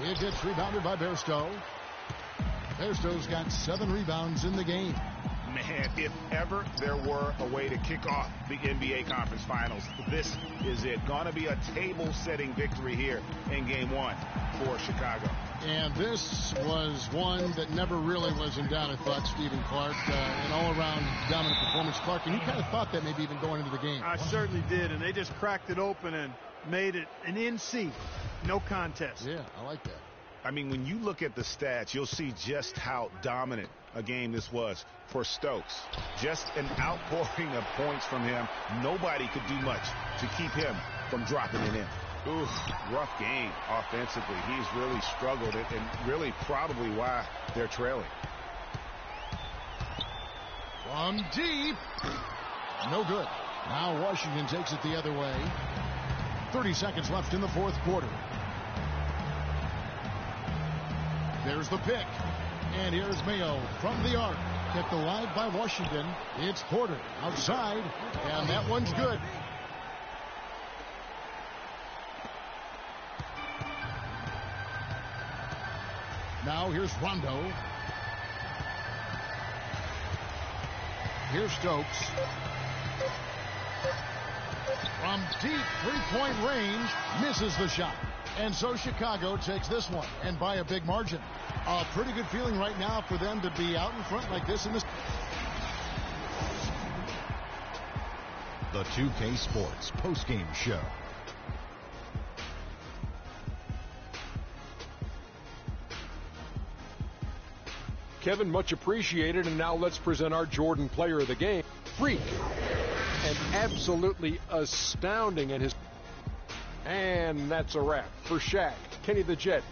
It gets rebounded by Bairstow. Bairstow's got 7 rebounds in the game. Man, if ever there were a way to kick off the NBA Conference Finals, this is it. Gonna be a table-setting victory here in Game 1 for Chicago. And this was one that never really was in doubt, I thought, Stephen Clark. An all-around dominant performance. Clark, and you kind of thought that maybe even going into the game. I certainly did, and they just cracked it open and made it an NC. No contest. Yeah, I like that. I mean, when you look at the stats, you'll see just how dominant a game this was for Stokes. Just an outpouring of points from him. Nobody could do much to keep him from dropping it in. Ooh, rough game offensively. He's really struggled it, and really probably why they're trailing. From deep. No good. Now Washington takes it the other way. 30 seconds left in the 4th quarter. There's the pick. And here's Mayo from the arc. Kept alive by Washington. It's Porter outside. And that one's good. Now here's Rondo. Here's Stokes. From deep 3-point range, misses the shot. And so Chicago takes this one, and by a big margin. A pretty good feeling right now for them to be out in front like this in this. The 2K Sports postgame show. Kevin, much appreciated, and now let's present our Jordan Player of the Game. Freak and absolutely astounding in his. And that's a wrap for Shaq. Kenny the Jet.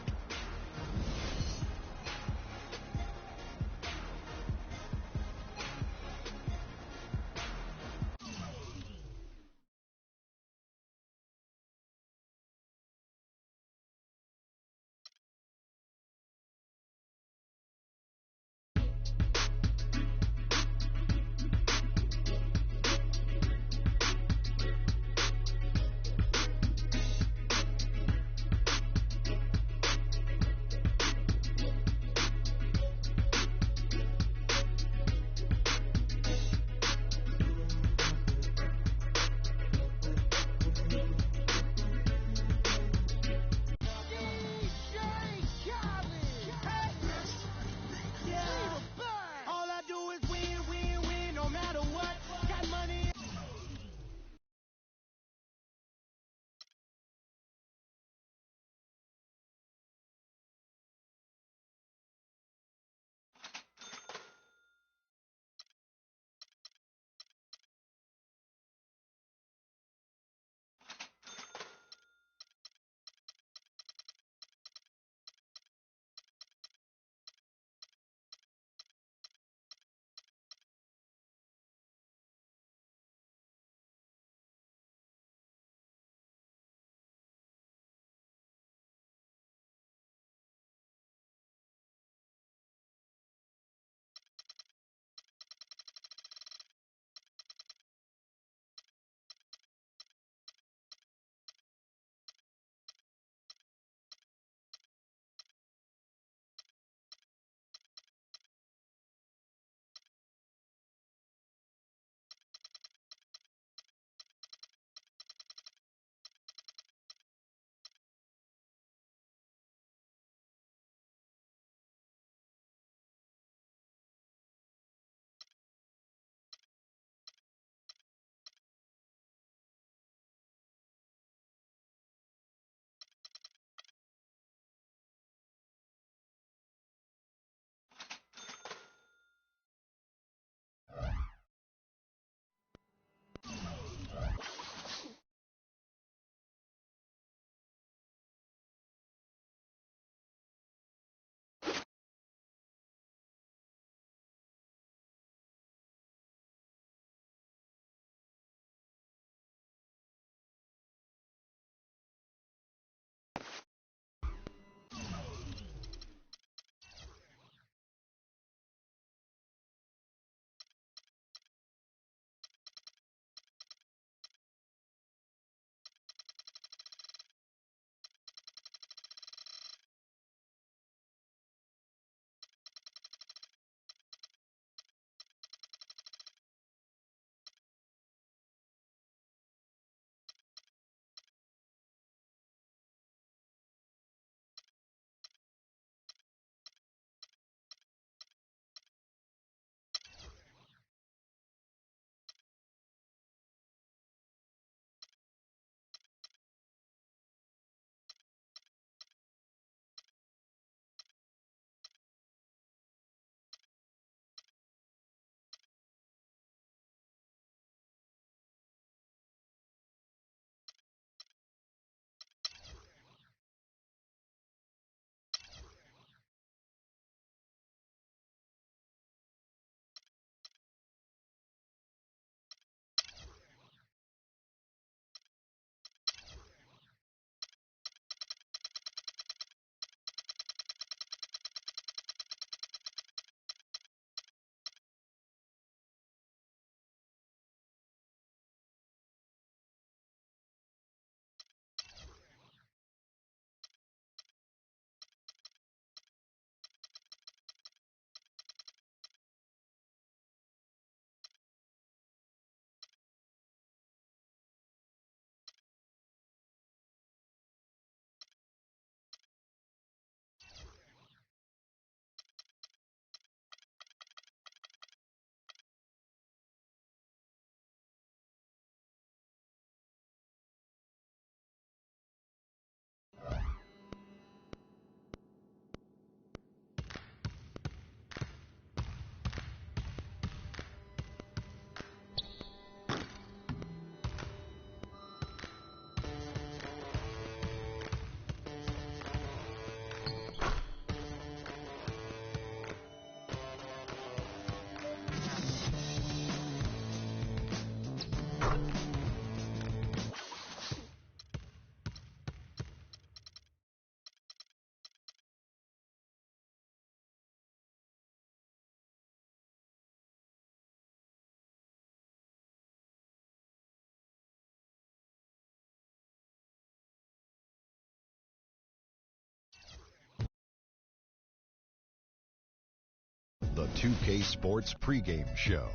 2K Sports pregame show.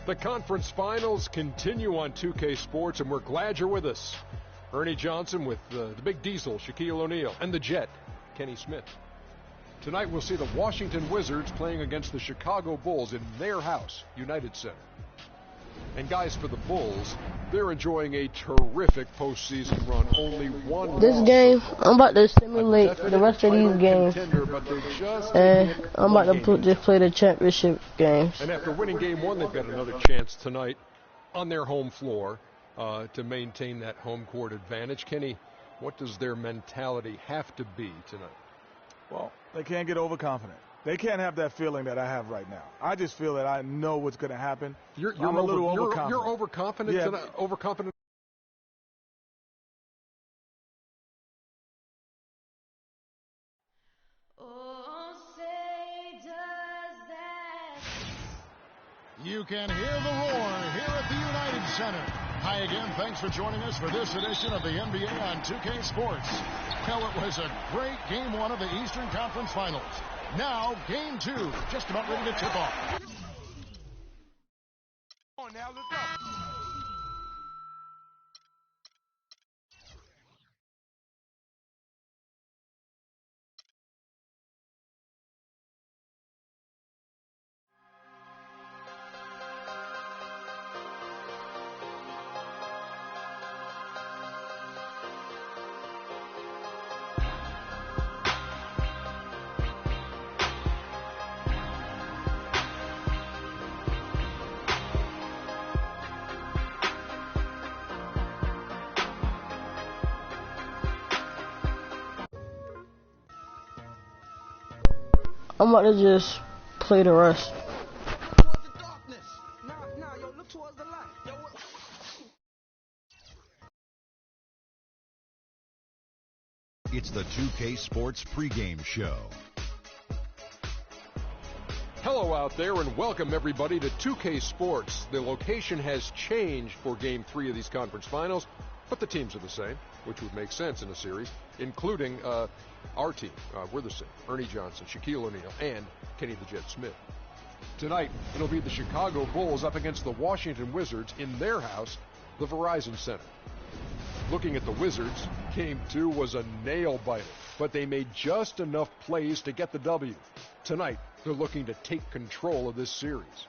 The conference finals continue on 2K Sports, and we're glad you're with us. Ernie Johnson with the Big Diesel, Shaquille O'Neal, and the Jet, Kenny Smith. Tonight we'll see the Washington Wizards playing against the Chicago Bulls in their house, United Center. And guys, for the Bulls, they're enjoying a terrific postseason run. Only one This loss game, so I'm about to simulate the rest of these games, and I'm about to just play the championship games. And after winning game one, they've got another chance tonight on their home floor to maintain that home court advantage. Kenny, what does their mentality have to be tonight? Well, they can't get overconfident. They can't have that feeling that I have right now. I just feel that I know what's going to happen. I'm a little overconfident. You're overconfident yeah. tonight? Overconfident? You can hear the roar here at the United Center. Hi again. Thanks for joining us for this edition of the NBA on 2K Sports. Well, it was a great game one of the Eastern Conference Finals. Now, game two, just about ready to tip off. Come on now, let's go. I'm about to just play the rest. It's the 2K Sports pregame show. Hello out there, and welcome everybody to 2K Sports. The location has changed for game three of these conference finals, but the teams are the same, which would make sense in a series, including our team. We're the same. Ernie Johnson, Shaquille O'Neal, and Kenny the Jet Smith. Tonight, it'll be the Chicago Bulls up against the Washington Wizards in their house, the Verizon Center. Looking at the Wizards, game two was a nail-biter, but they made just enough plays to get the W. Tonight, they're looking to take control of this series.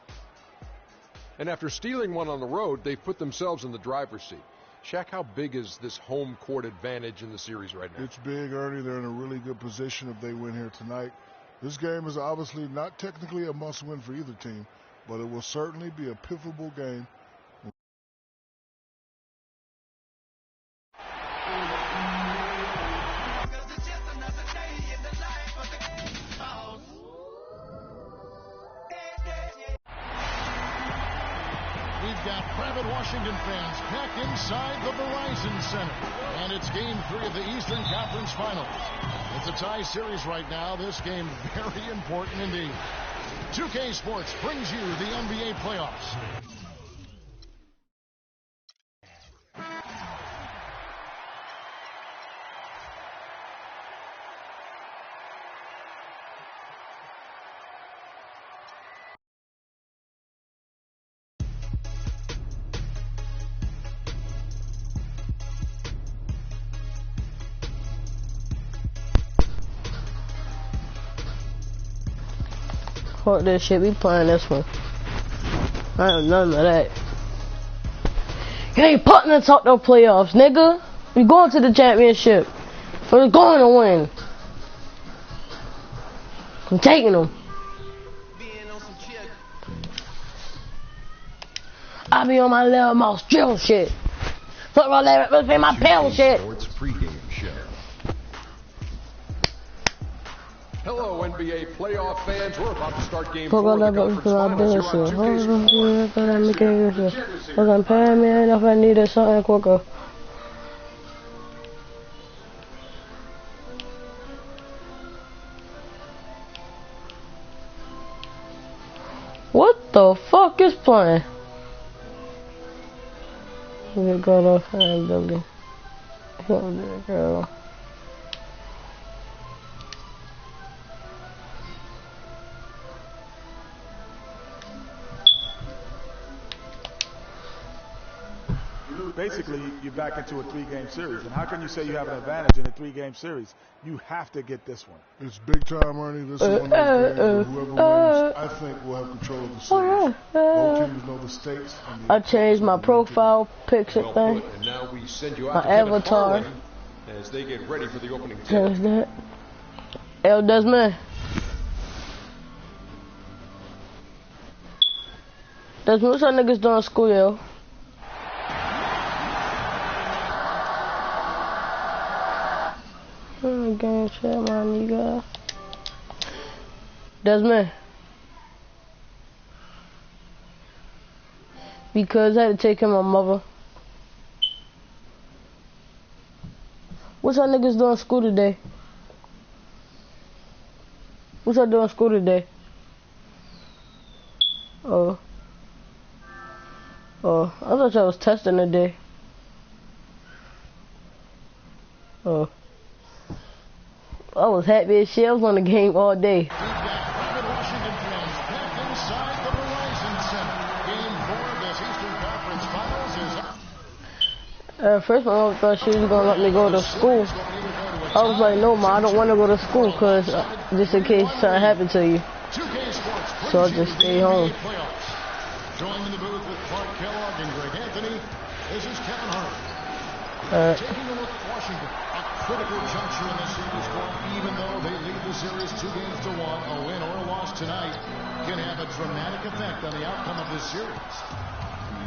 And after stealing one on the road, they've put themselves in the driver's seat. Shaq, how big is this home court advantage in the series right now? It's big, Ernie. They're in a really good position if they win here tonight. This game is obviously not technically a must-win for either team, but it will certainly be a pivotal game. We've got rabid Washington fans packed inside the Verizon Center. And it's game three of the Eastern Conference Finals. It's a tie series right now. This game very important indeed. 2K Sports brings you the NBA playoffs. Fuck this shit, we playing this one. I have none of that. You ain't putting us out the playoffs, nigga. We going to the championship. We're going to win. I'm taking them. I be on my little mouse drill shit. Fuck my leg, let's be my pill shit. Sports pregame show. Hello, NBA playoff fans. We're about to start game four of the conference finals here on 2K Sports. Hold on, pay me enough. I needed something quicker. What the fuck is playing? We got off hand building. Oh, there, girl. basically you're back into a 3-game series. And how can you say you have an advantage in a 3-game series? You have to get this one. It's big time, Ernie. This is one of those games where whoever wins, I think, will have control of the series. Both teams know the stakes. I changed my profile picture thing. And now we send you My out to Kevin avatar. Harlan as they get ready for the opening tip. Change that. El Desmond. Desmond, what's y'all niggas doing in school, yo? Game chat, my nigga. Desmond. Because I had to take care of my mother. What y'all niggas doing in school today? What y'all doing in school today? Oh, I thought y'all was testing today. Oh. I was happy as shit. I was on the game all day. At first, my mom thought she was going to let me go to school. I was like, no, Ma, I don't want to go to school because just in case something happened to you. So I'll just stay home. Joined in the booth with Clark Kellogg and Greg Anthony. This is Kevin Harlan. Taking a look at Washington. A critical juncture in the series for them, even though they lead the series 2-1. A win or a loss tonight can have a dramatic effect on the outcome of this series.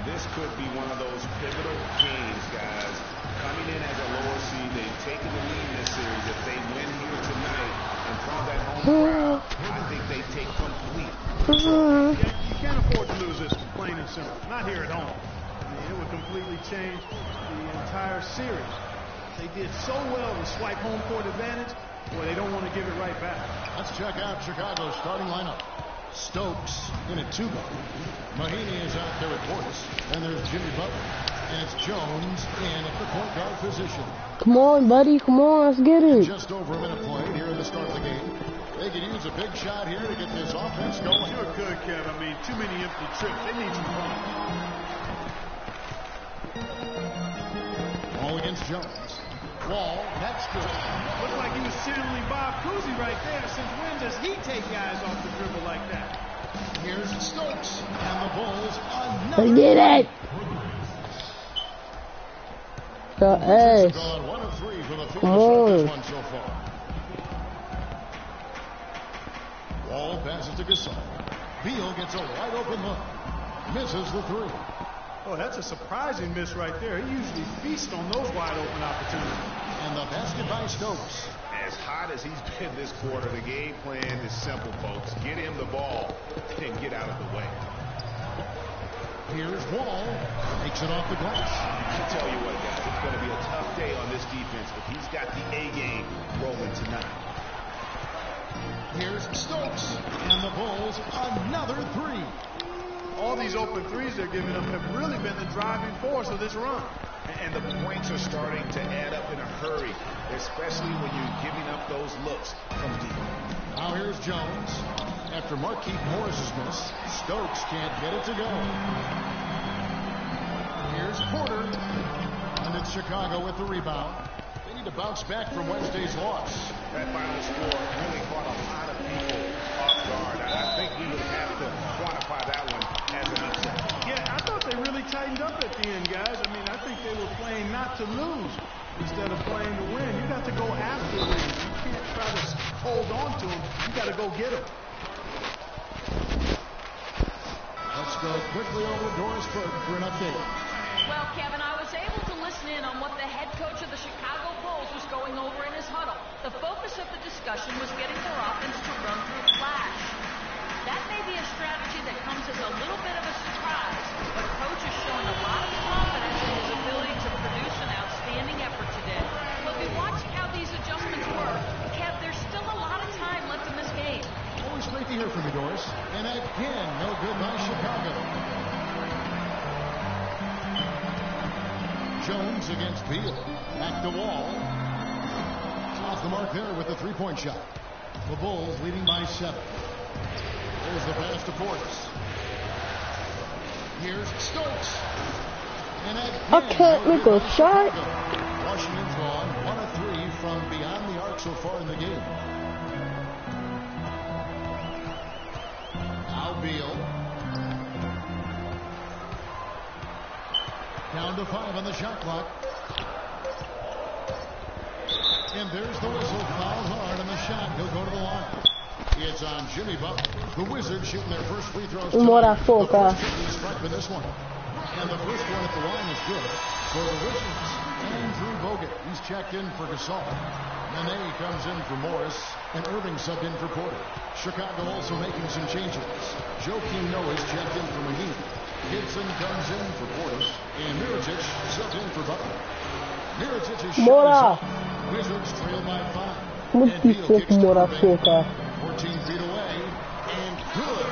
This could be one of those pivotal games, guys. Coming in as a lower seed, they've taken the lead in this series. If they win here tonight and draw that home crowd, I think they take complete control. You can't afford to lose this, plain and simple. Not here at home. I mean, it would completely change the entire series. They did so well to swipe home court advantage, boy, they don't want to give it right back. Let's check out Chicago's starting lineup. Stokes in at 2-guard. Mahinmi is out there at Portis. And there's Jimmy Butler. And it's Jones in at the point guard position. Come on, buddy. Come on. Let's get it. Just over a minute played here in the start of the game. They could use a big shot here to get this offense going. Sure could, Kev. I mean, too many empty trips. They need some fun. All against Jones. Wall, that's good. Looks like he was channeling Bob Cousy right there. Since when does he take guys off the dribble like that? Here's Stokes. And the Bulls I did it. The ass. Come on. So far. Wall passes to Gasol. Beal gets a wide open look. Misses the 3. Oh, that's a surprising miss right there. He usually feasts on those wide open opportunities. And the basket by Stokes. As hot as he's been this quarter, the game plan is simple, folks. Get him the ball and get out of the way. Here's Wall. Takes it off the glass. I tell you what, guys, it's going to be a tough day on this defense, but he's got the A game rolling tonight. Here's Stokes. And the Bulls, another 3. All these open threes they're giving up have really been the driving force of this run. And the points are starting to add up in a hurry, especially when you're giving up those looks from deep. Now here's Jones. After Marquise Morris's miss, Stokes can't get it to go. Here's Porter. And it's Chicago with the rebound. They need to bounce back from Wednesday's loss. That final score really caught a lot of people off guard. I think we would have to quantify that one as an upset. Yeah, I thought they really tightened up at the end, guys. I mean, I think they were playing not to lose instead of playing to win. You got to go after wins. You can't try to hold on to them. You got to go get them. Let's go quickly over to Doris Burke for an update. Well, Kevin, I was able to listen in on what the head coach of the Chicago Bulls was going over in his huddle. The focus of the discussion was getting their offense to run through flash. That may be a strategy that comes as a little bit of a surprise, but coach is showing a lot of confidence in his ability to produce an outstanding effort today. We'll be watching how these adjustments work. Kev, there's still a lot of time left in this game. Always great to hear from you, Doris. And again, no good by Chicago. Jones against Beal. Back to Wall. Off the mark there with the three-point shot. The Bulls leading by 7. There's the pass to Portis. Here's Stokes. I can't make a shot. Washington's gone 1 of 3 from beyond the arc so far in the game. Now Beal. Down to 5 on the shot clock. And there's the whistle. Foul hard on the shot. He'll go to the line. It's on Jimmy Butler. The Wizards shooting their first free throws. Mora foca. In this one. And the first one at the line is good for the Wizards. Andrew Bogut. He's checked in for Gasol. Nene comes in for Morris. And Irving subbed in for Porter. Chicago also making some changes. Joakim Noah's checked in for Maheen. Gibson comes in for Porter. And Mirotic subbed in for Butler. Mirotic's shot is up. Wizards trail by 5. And Beal kicks to Irving. 14 feet away. And good.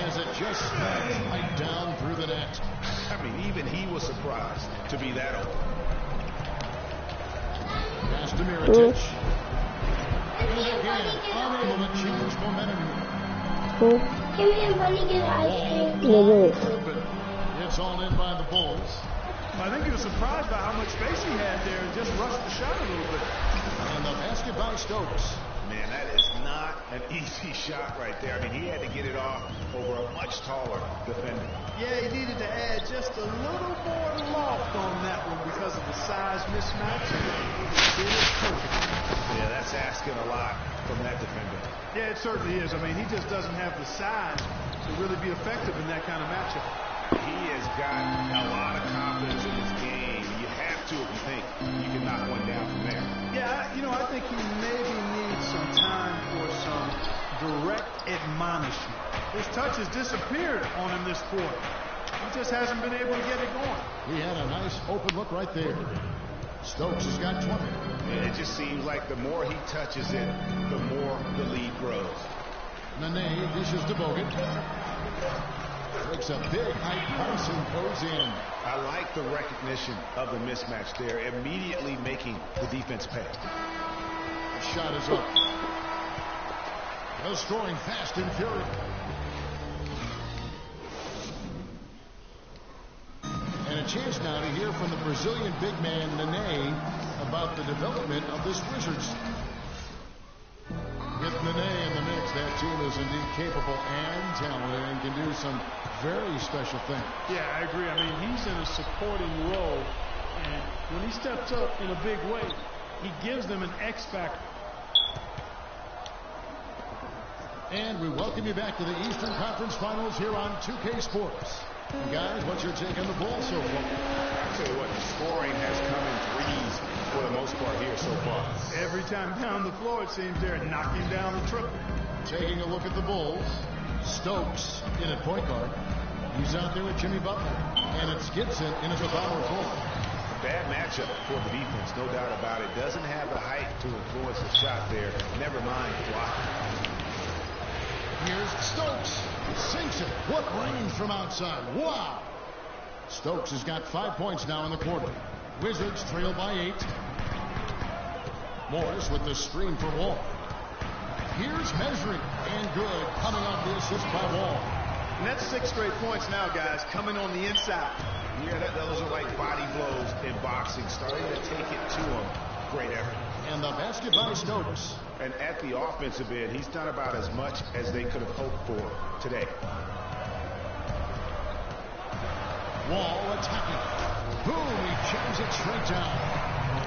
As it just smacked right down through the net. I mean, even he was surprised to be that open. Pass to Mirotic. And again, unable to change momentum. It's all in by the Bulls. I think he was surprised by how much space he had there and just rushed the shot a little bit. And the basket by Stokes. Man, that is not an easy shot right there. I mean, he had to get it off over a much taller defender. Yeah, he needed to add just a little more loft on that one because of the size mismatch. It is perfect. Yeah, that's asking a lot from that defender. Yeah, it certainly is. I mean, he just doesn't have the size to really be effective in that kind of matchup. He has got a lot of confidence in his game. You have to if you think you can knock one down from there. Yeah, you know, I think he maybe needs some time for some direct admonishment. His touch has disappeared on him this quarter. He just hasn't been able to get it going. He had a nice open look right there. Stokes has got 20. And it just seems like the more he touches it, the more the lead grows. Nene dishes to Bogut. Takes a big height pass and goes in. I like the recognition of the mismatch there, immediately making the defense pay. The shot is up. They're scoring fast and furious. And a chance now to hear from the Brazilian big man Nene about the development of this Wizards. With Nene in the mix, that team is indeed capable and talented and can do some very special things. Yeah, I agree. I mean, he's in a supporting role, and when he steps up in a big way, he gives them an X factor. And we welcome you back to the Eastern Conference Finals here on 2K Sports. And guys, what's your take on the ball so far? I'll tell you what, the scoring has come in threes for the most part here so far. Every time down the floor, it seems they're knocking down the triple. Taking a look at the Bulls, Stokes in at point guard. He's out there with Jimmy Butler. And it's Gibson in at the power forward. Bad matchup for the defense, no doubt about it. Doesn't have the height to influence the shot there. Never mind block. Here's Stokes. Sinks it. What range from outside. Wow. Stokes has got 5 points now in the quarter. Wizards trail by 8. Morris with the screen for Wall. Here's measuring. And good. Coming off the assist by Wall. And that's 6 straight points now, guys, coming on the inside. Yeah, those are like body blows in boxing. Starting to take it to him. Great effort. And the basket by Stokes. And at the offensive end, he's done about as much as they could have hoped for today. Wall attacking. Boom, he jams it straight down.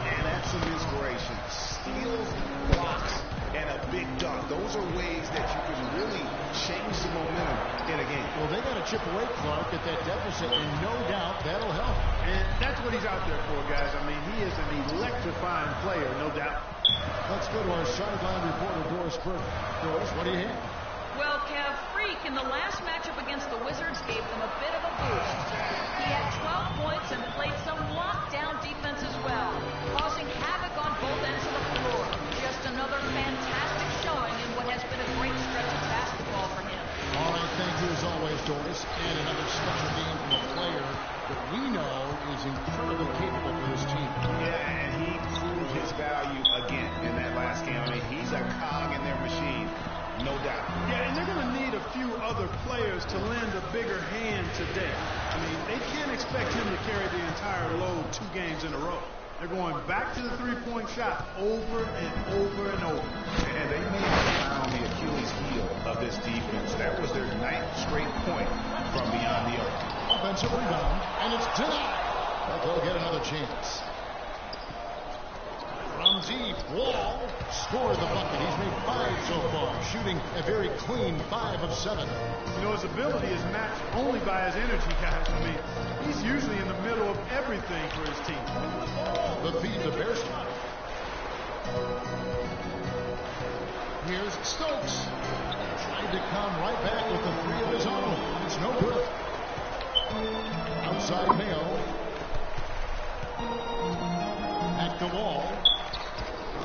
And that's some inspiration. Steals, blocks, and a big dunk. Those are ways that you can really change the momentum in a game. Well, they got to chip away, Clark, at that deficit, and no doubt that'll help. And that's what he's out there for, guys. I mean, he is an electrifying player, no doubt. Let's go to our sideline reporter, Doris Burke. Doris, what do you have? Well, Kev, Freak in the last matchup against the Wizards gave them a bit of a boost. He had 12 points and played some lockdown defense as well, causing havoc on both ends of the floor. Just another fantastic showing in what has been a great stretch of basketball for him. All right, thank you as always, Doris. And another special game from a player that we know is incredibly capable for this team. Yeah, and he proved his value again in that last game. I mean, he's a cog in their machine, no doubt. Yeah, and they're going to need a few other players to lend a bigger hand today. I mean, they can't expect expect him to carry the entire load 2 games in a row. They're going back to the three-point shot over and over and over. And they may have found the Achilles heel of this defense. That was their 9th straight point from beyond the arc. Offensive rebound, and it's denied. But they'll get another chance. From deep, Wall scored the bucket. He's made 5 so far, shooting a very clean 5 of 7. You know, his ability is matched only by his energy, guys. I mean, he's usually in the middle of everything for his team. The feed to Bears. Here's Stokes. Trying to come right back with the 3 of his own. It's no good. Outside Mayo. Back to Wall.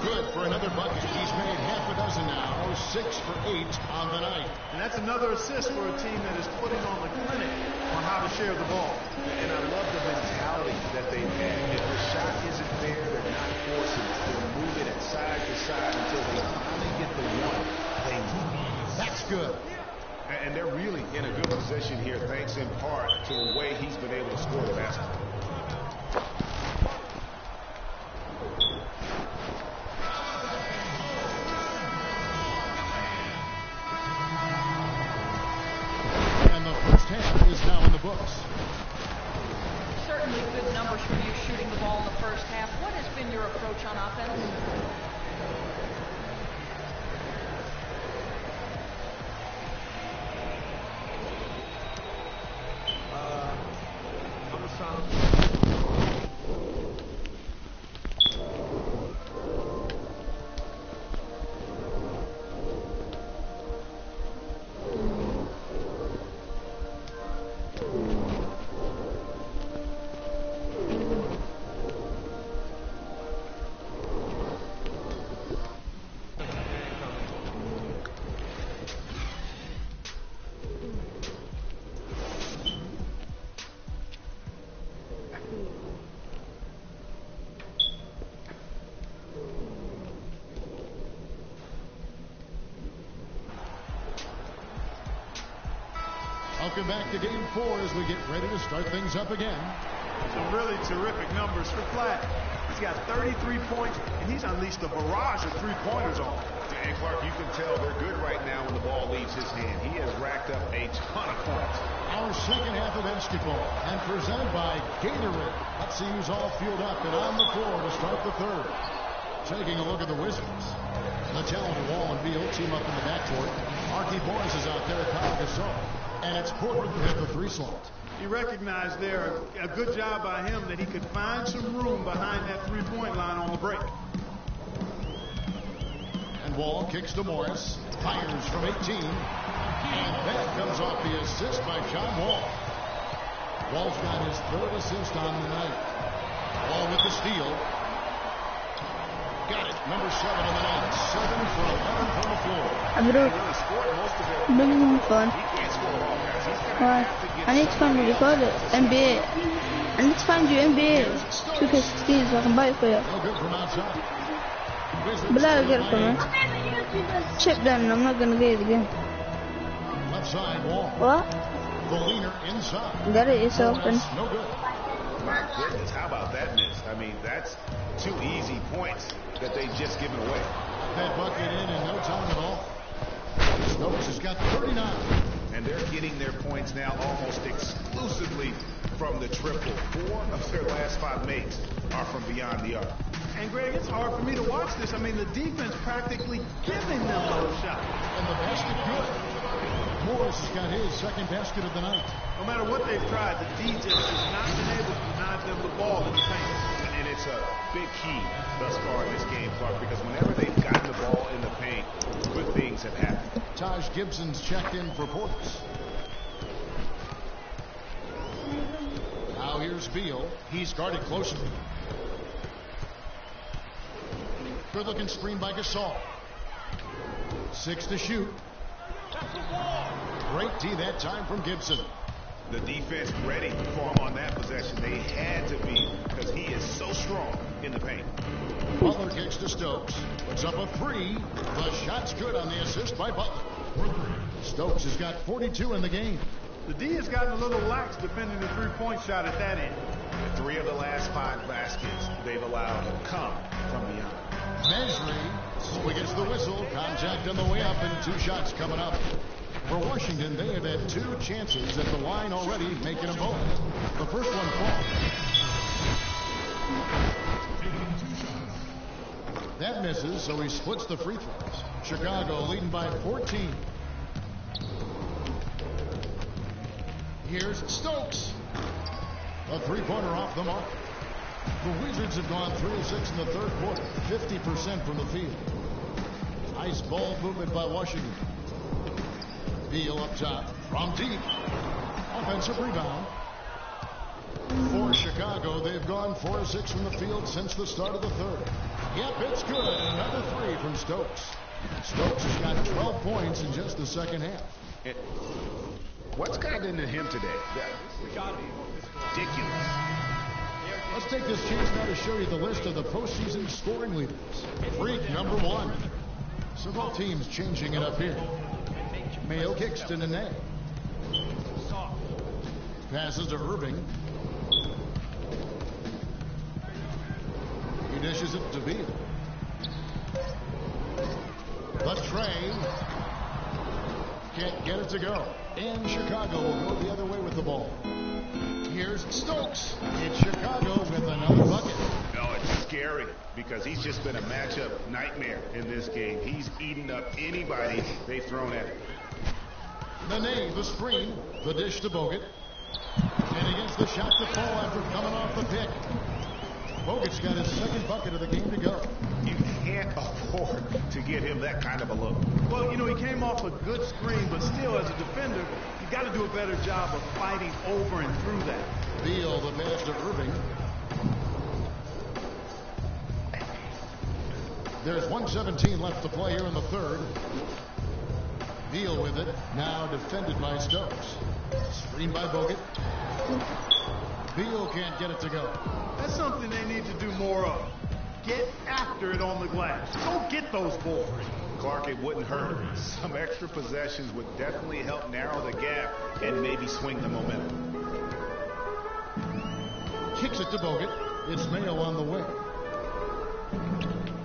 Good for another bucket. He's made half a dozen now. 6 for 8 on the night. And that's another assist for a team that is putting on the clinic on how to share the ball. And I love the mentality that they've had. If the shot isn't there, they're not forcing it. They're moving it side to side until they finally get the one. That's good. And they're really in a good position here, thanks in part to the way he's been able to score the basketball. And the first half is now in the books. Certainly good numbers from you shooting the ball in the first half. What has been your approach on offense? Welcome back to Game 4 as we get ready to start things up again. Some really terrific numbers for Platt. He's got 33 points, and he's unleashed a barrage of three-pointers on him. And Clark, you can tell they're good right now when the ball leaves his hand. He has racked up a ton of points. Our second half of basketball, and presented by Gatorade. Let's see who's all fueled up and on the floor to start the third. Taking a look at the Wizards. The talented Wall and Beal team up in the backcourt. Archie Boyes is out there at Pau Gasol. And it's Portland at the 3 slot. You recognize there a good job by him that he could find some room behind that three-point line on the break. And Wall kicks to Morris. Fires from 18. And that comes off the assist by John Wall. Wall's got his 3rd assist on the night. Wall with the steal. Got it. Number 7 on the night. 7 for 11 from the floor. Really fun. Why? I need to find what you call it. NBA. I need to find you NBA 2K16 so I can buy it for you. But I'll get it for me. Chip done. I'm not gonna get it again. Left side Wall. What? The leaner inside. Got it yourself then. No good. My goodness, how about that miss? I mean, that's 2 easy points that they've just given away. That bucket in no time at all. Stokes has got 39. And they're getting their points now almost exclusively from the triple. 4 of their last 5 makes are from beyond the arc. And Greg, it's hard for me to watch this. I mean, the defense practically giving them those shots. And the basket good. Morris has got his 2nd basket of the night. No matter what they've tried, the defense has not been able to deny them the ball in the paint. And it's a big key thus far in this game, Clark, because whenever they've gotten the ball in the paint, good things have happened. Taj Gibson's checked in for Portis. Now here's Beal. He's guarded closely. Good looking screen by Gasol. 6 to shoot. Great D that time from Gibson. The defense ready for him on that possession. They had to be because he is so strong in the paint. Butler kicks to Stokes. Puts up a 3. The shot's good on the assist by Butler. Stokes has got 42 in the game. The D has gotten a little lax defending the three-point shot at that end. 3 of the last 5 baskets they've allowed come from beyond. Mesri against the whistle. Contact on the way up and 2 shots coming up. For Washington, they have had 2 chances at the line already, making them both. The first one falls. That misses, so he splits the free throws. Chicago leading by 14. Here's Stokes. A three-pointer off the mark. The Wizards have gone 3 of 6 in the third quarter, 50% from the field. Nice ball movement by Washington. Beal up top from deep. Offensive rebound. For Chicago, they've gone 4 of 6 from the field since the start of the third. Yep, it's good. Another 3 from Stokes. Stokes has got 12 points in just the second half. What's gotten into him today? Ridiculous. Let's take this chance now to show you the list of the postseason scoring leaders. Freak number 1. So both teams changing it up here. Mayo kicks to Nene. Passes to Irving. He dishes it to Beal. The tray. Can't get it to go. And Chicago will go the other way with the ball. Here's Stokes. It's Chicago with another bucket. No, it's scary because he's just been a matchup nightmare in this game. He's eaten up anybody they've thrown at him. Nene, the screen. The dish to Bogut. And he gets the shot to fall after coming off the pick. Bogut's got his second bucket of the game to go. You can't afford to get him that kind of a look. Well, you know, he came off a good screen, but still, as a defender, you got to do a better job of fighting over and through that. Beal, the pass to Irving. There's 1:17 left to play here in the third. Beal with it, now defended by Stokes. Screen by Bogut. Beal can't get it to go. That's something they need to do more of. Get after it on the glass. Go get those boards. Clark, it wouldn't hurt. Some extra possessions would definitely help narrow the gap and maybe swing the momentum. Kicks it to Bogut. It's Mayo on the wing.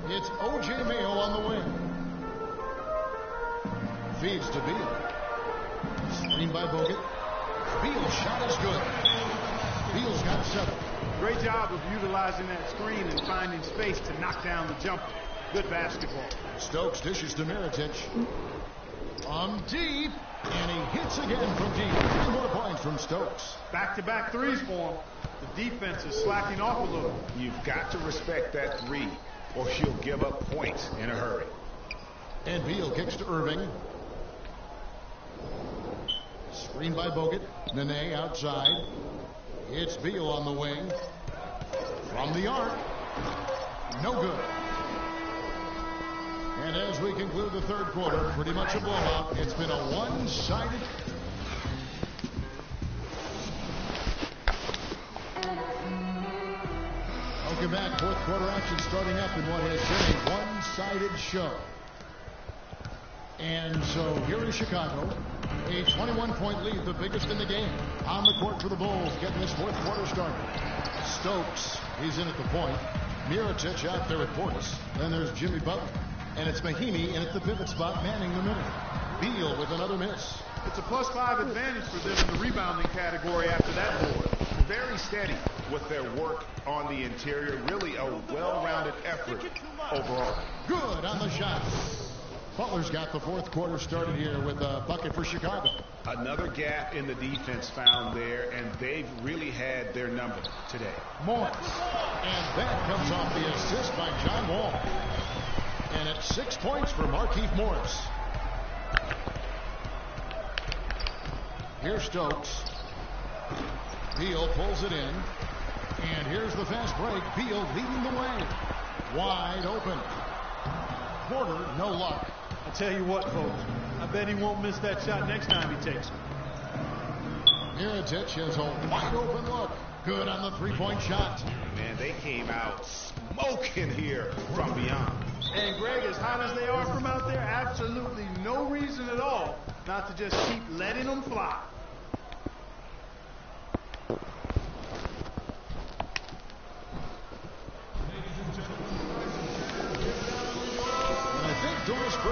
It's O.J. Mayo on the wing. Feeds to Beal. Screen by Bogut. Beal's shot is good. Beal's got 7. Great job of utilizing that screen and finding space to knock down the jumper. Good basketball. Stokes dishes to Mirotic. From deep. And he hits again from deep. 3 more points from Stokes. Back-to-back threes for him. The defense is slacking off a little. You've got to respect that 3 or she'll give up points in a hurry. And Beal kicks to Irving. Screen by Bogut. Nene outside. It's Beal on the wing. From the arc. No good. And as we conclude the third quarter, pretty much a blowout. It's been a one-sided. Welcome back. Fourth quarter action starting up in what has been a one-sided show. And so here in Chicago, a 21-point lead, the biggest in the game. On the court for the Bulls, getting this fourth quarter started. Stokes, he's in at the point. Mirotic out there at Portis. Then there's Jimmy Butler. And it's Mahinmi in at the pivot spot, manning the middle. Beal with another miss. It's a +5 advantage for them in the rebounding category after that board. Very steady with their work on the interior. Really a well-rounded effort overall. Good on the shot. Butler's got the fourth quarter started here with a bucket for Chicago. Another gap in the defense found there, and they've really had their number today. Morris. And that comes off the assist by John Wall. And it's 6 points for Markieff Morris. Here's Stokes. Beal pulls it in. And here's the fast break. Beal leading the way. Wide open. Porter, no luck. I tell you what, folks, I bet he won't miss that shot next time he takes it. Mirotic has a wide open look. Good on the three-point shot. Man, they came out smoking here from beyond. And Greg, as hot as they are from out there, absolutely no reason at all not to just keep letting them fly.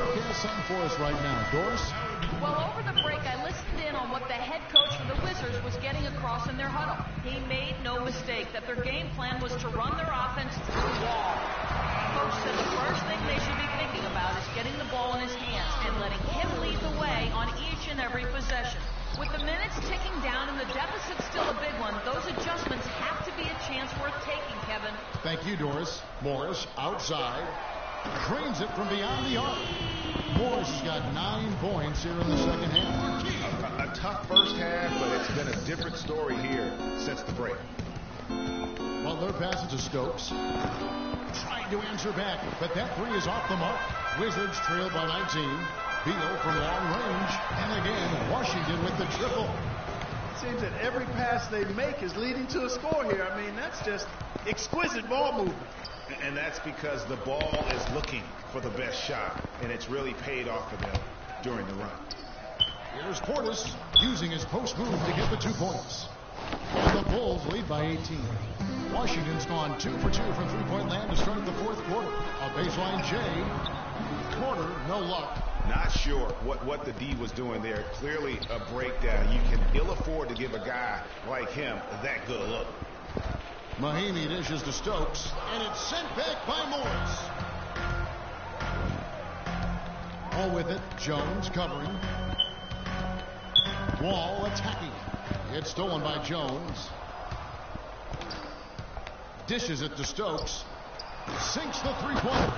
Burke has something for us right now. Doris? Well, over the break, I listened in on what the head coach for the Wizards was getting across in their huddle. He made no mistake that their game plan was to run their offense through Wall. Coach said the first thing they should be thinking about is getting the ball in his hands and letting him lead the way on each and every possession. With the minutes ticking down and the deficit still a big one, those adjustments have to be a chance worth taking, Kevin. Thank you, Doris. Morris outside. Drains it from beyond the arc. Morris has got 9 points here in the second half. A tough first half, but it's been a different story here since the break. Butler passes to Stokes. Trying to answer back, but that three is off the mark. Wizards trail by 19. Beal from long range. And again, Washington with the triple. It seems that every pass they make is leading to a score here. I mean, that's just exquisite ball movement. And that's because the ball is looking for the best shot, and it's really paid off for them during the run. Here's Portis using his post move to get the 2 points. And the Bulls lead by 18. Washington's gone 2 for 2 from three-point land to start the fourth quarter. A baseline J. Quarter, no luck. Not sure what the D was doing there. Clearly a breakdown. You can ill afford to give a guy like him that good a look. Mahinmi dishes to Stokes, and it's sent back by Morris. All with it, Jones covering. Wall attacking. It's stolen by Jones. Dishes it to Stokes. Sinks the three-pointer.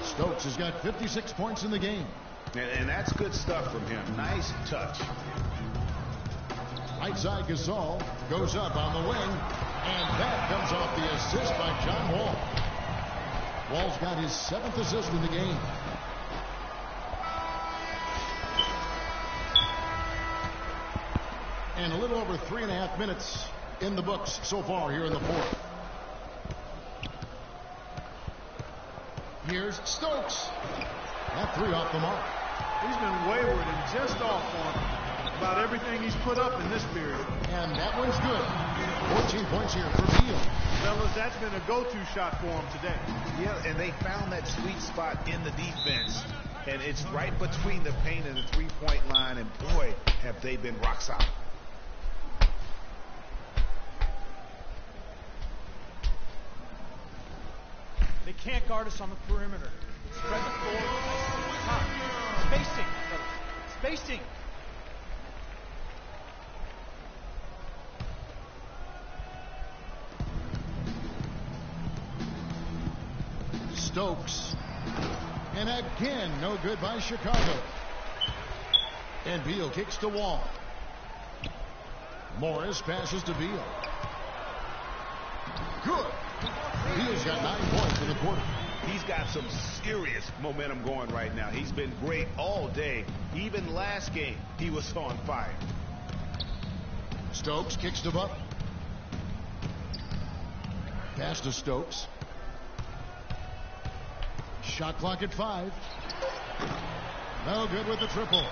Stokes has got 56 points in the game. And that's good stuff from him. Nice touch. Right side Gasol goes up on the wing. And that comes off the assist by John Wall. Wall's got his 7th assist in the game. And a little over 3.5 minutes in the books so far here in the fourth. Here's Stokes. That three off the mark. He's been wayward and just off on about everything he's put up in this period. And that one's good. 14 points here for Beal. Fellas, that's been a go-to shot for him today. Yeah, and they found that sweet spot in the defense. And it's right between the paint and the three-point line. And boy, have they been rock solid. They can't guard us on the perimeter. Spread the floor. Spacing. Spacing. Stokes. And again, no good by Chicago. And Beal kicks to Wall. Morris passes to Beal. Good. Beal's got 9 points in the quarter. He's got some serious momentum going right now. He's been great all day. Even last game, he was on fire. Stokes kicks to Butler. Pass to Stokes. Shot clock at 5. No good with the triple.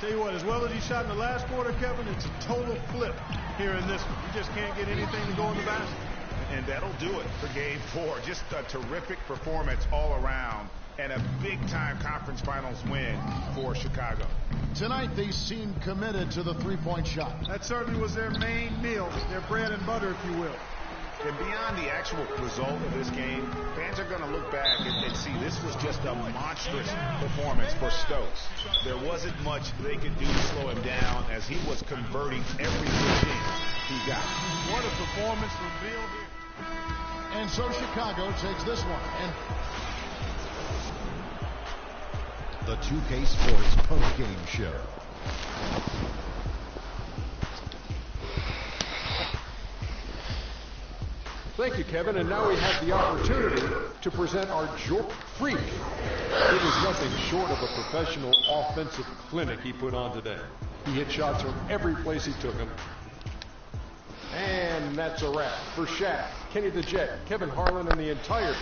Tell you what, as well as he shot in the last quarter, Kevin, it's a total flip here in this one. You just can't get anything to go in the basket. And that'll do it for game 4. Just a terrific performance all around and a big-time conference finals win for Chicago. Tonight they seem committed to the three-point shot. That certainly was their main meal, their bread and butter, if you will. And beyond the actual result of this game, fans are going to look back and see this was just a monstrous performance for Stokes. There wasn't much they could do to slow him down as he was converting every chance he got. What a performance from Beal here. And so Chicago takes this one. And the 2K Sports post-game show. Thank you, Kevin. And now we have the opportunity to present our Jork Freak. It was nothing short of a professional offensive clinic he put on today. He hit shots from every place he took them. And that's a wrap for Shaq, Kenny the Jet, Kevin Harlan, and the entire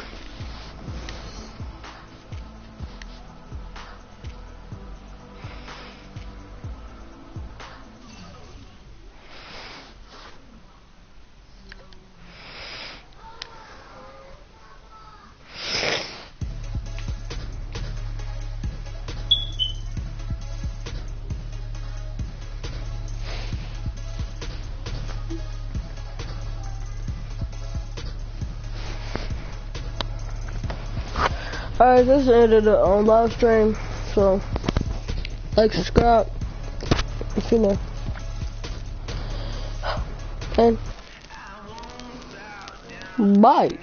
Alright, this is the end of the live stream. So, like, subscribe, if you know. And bye.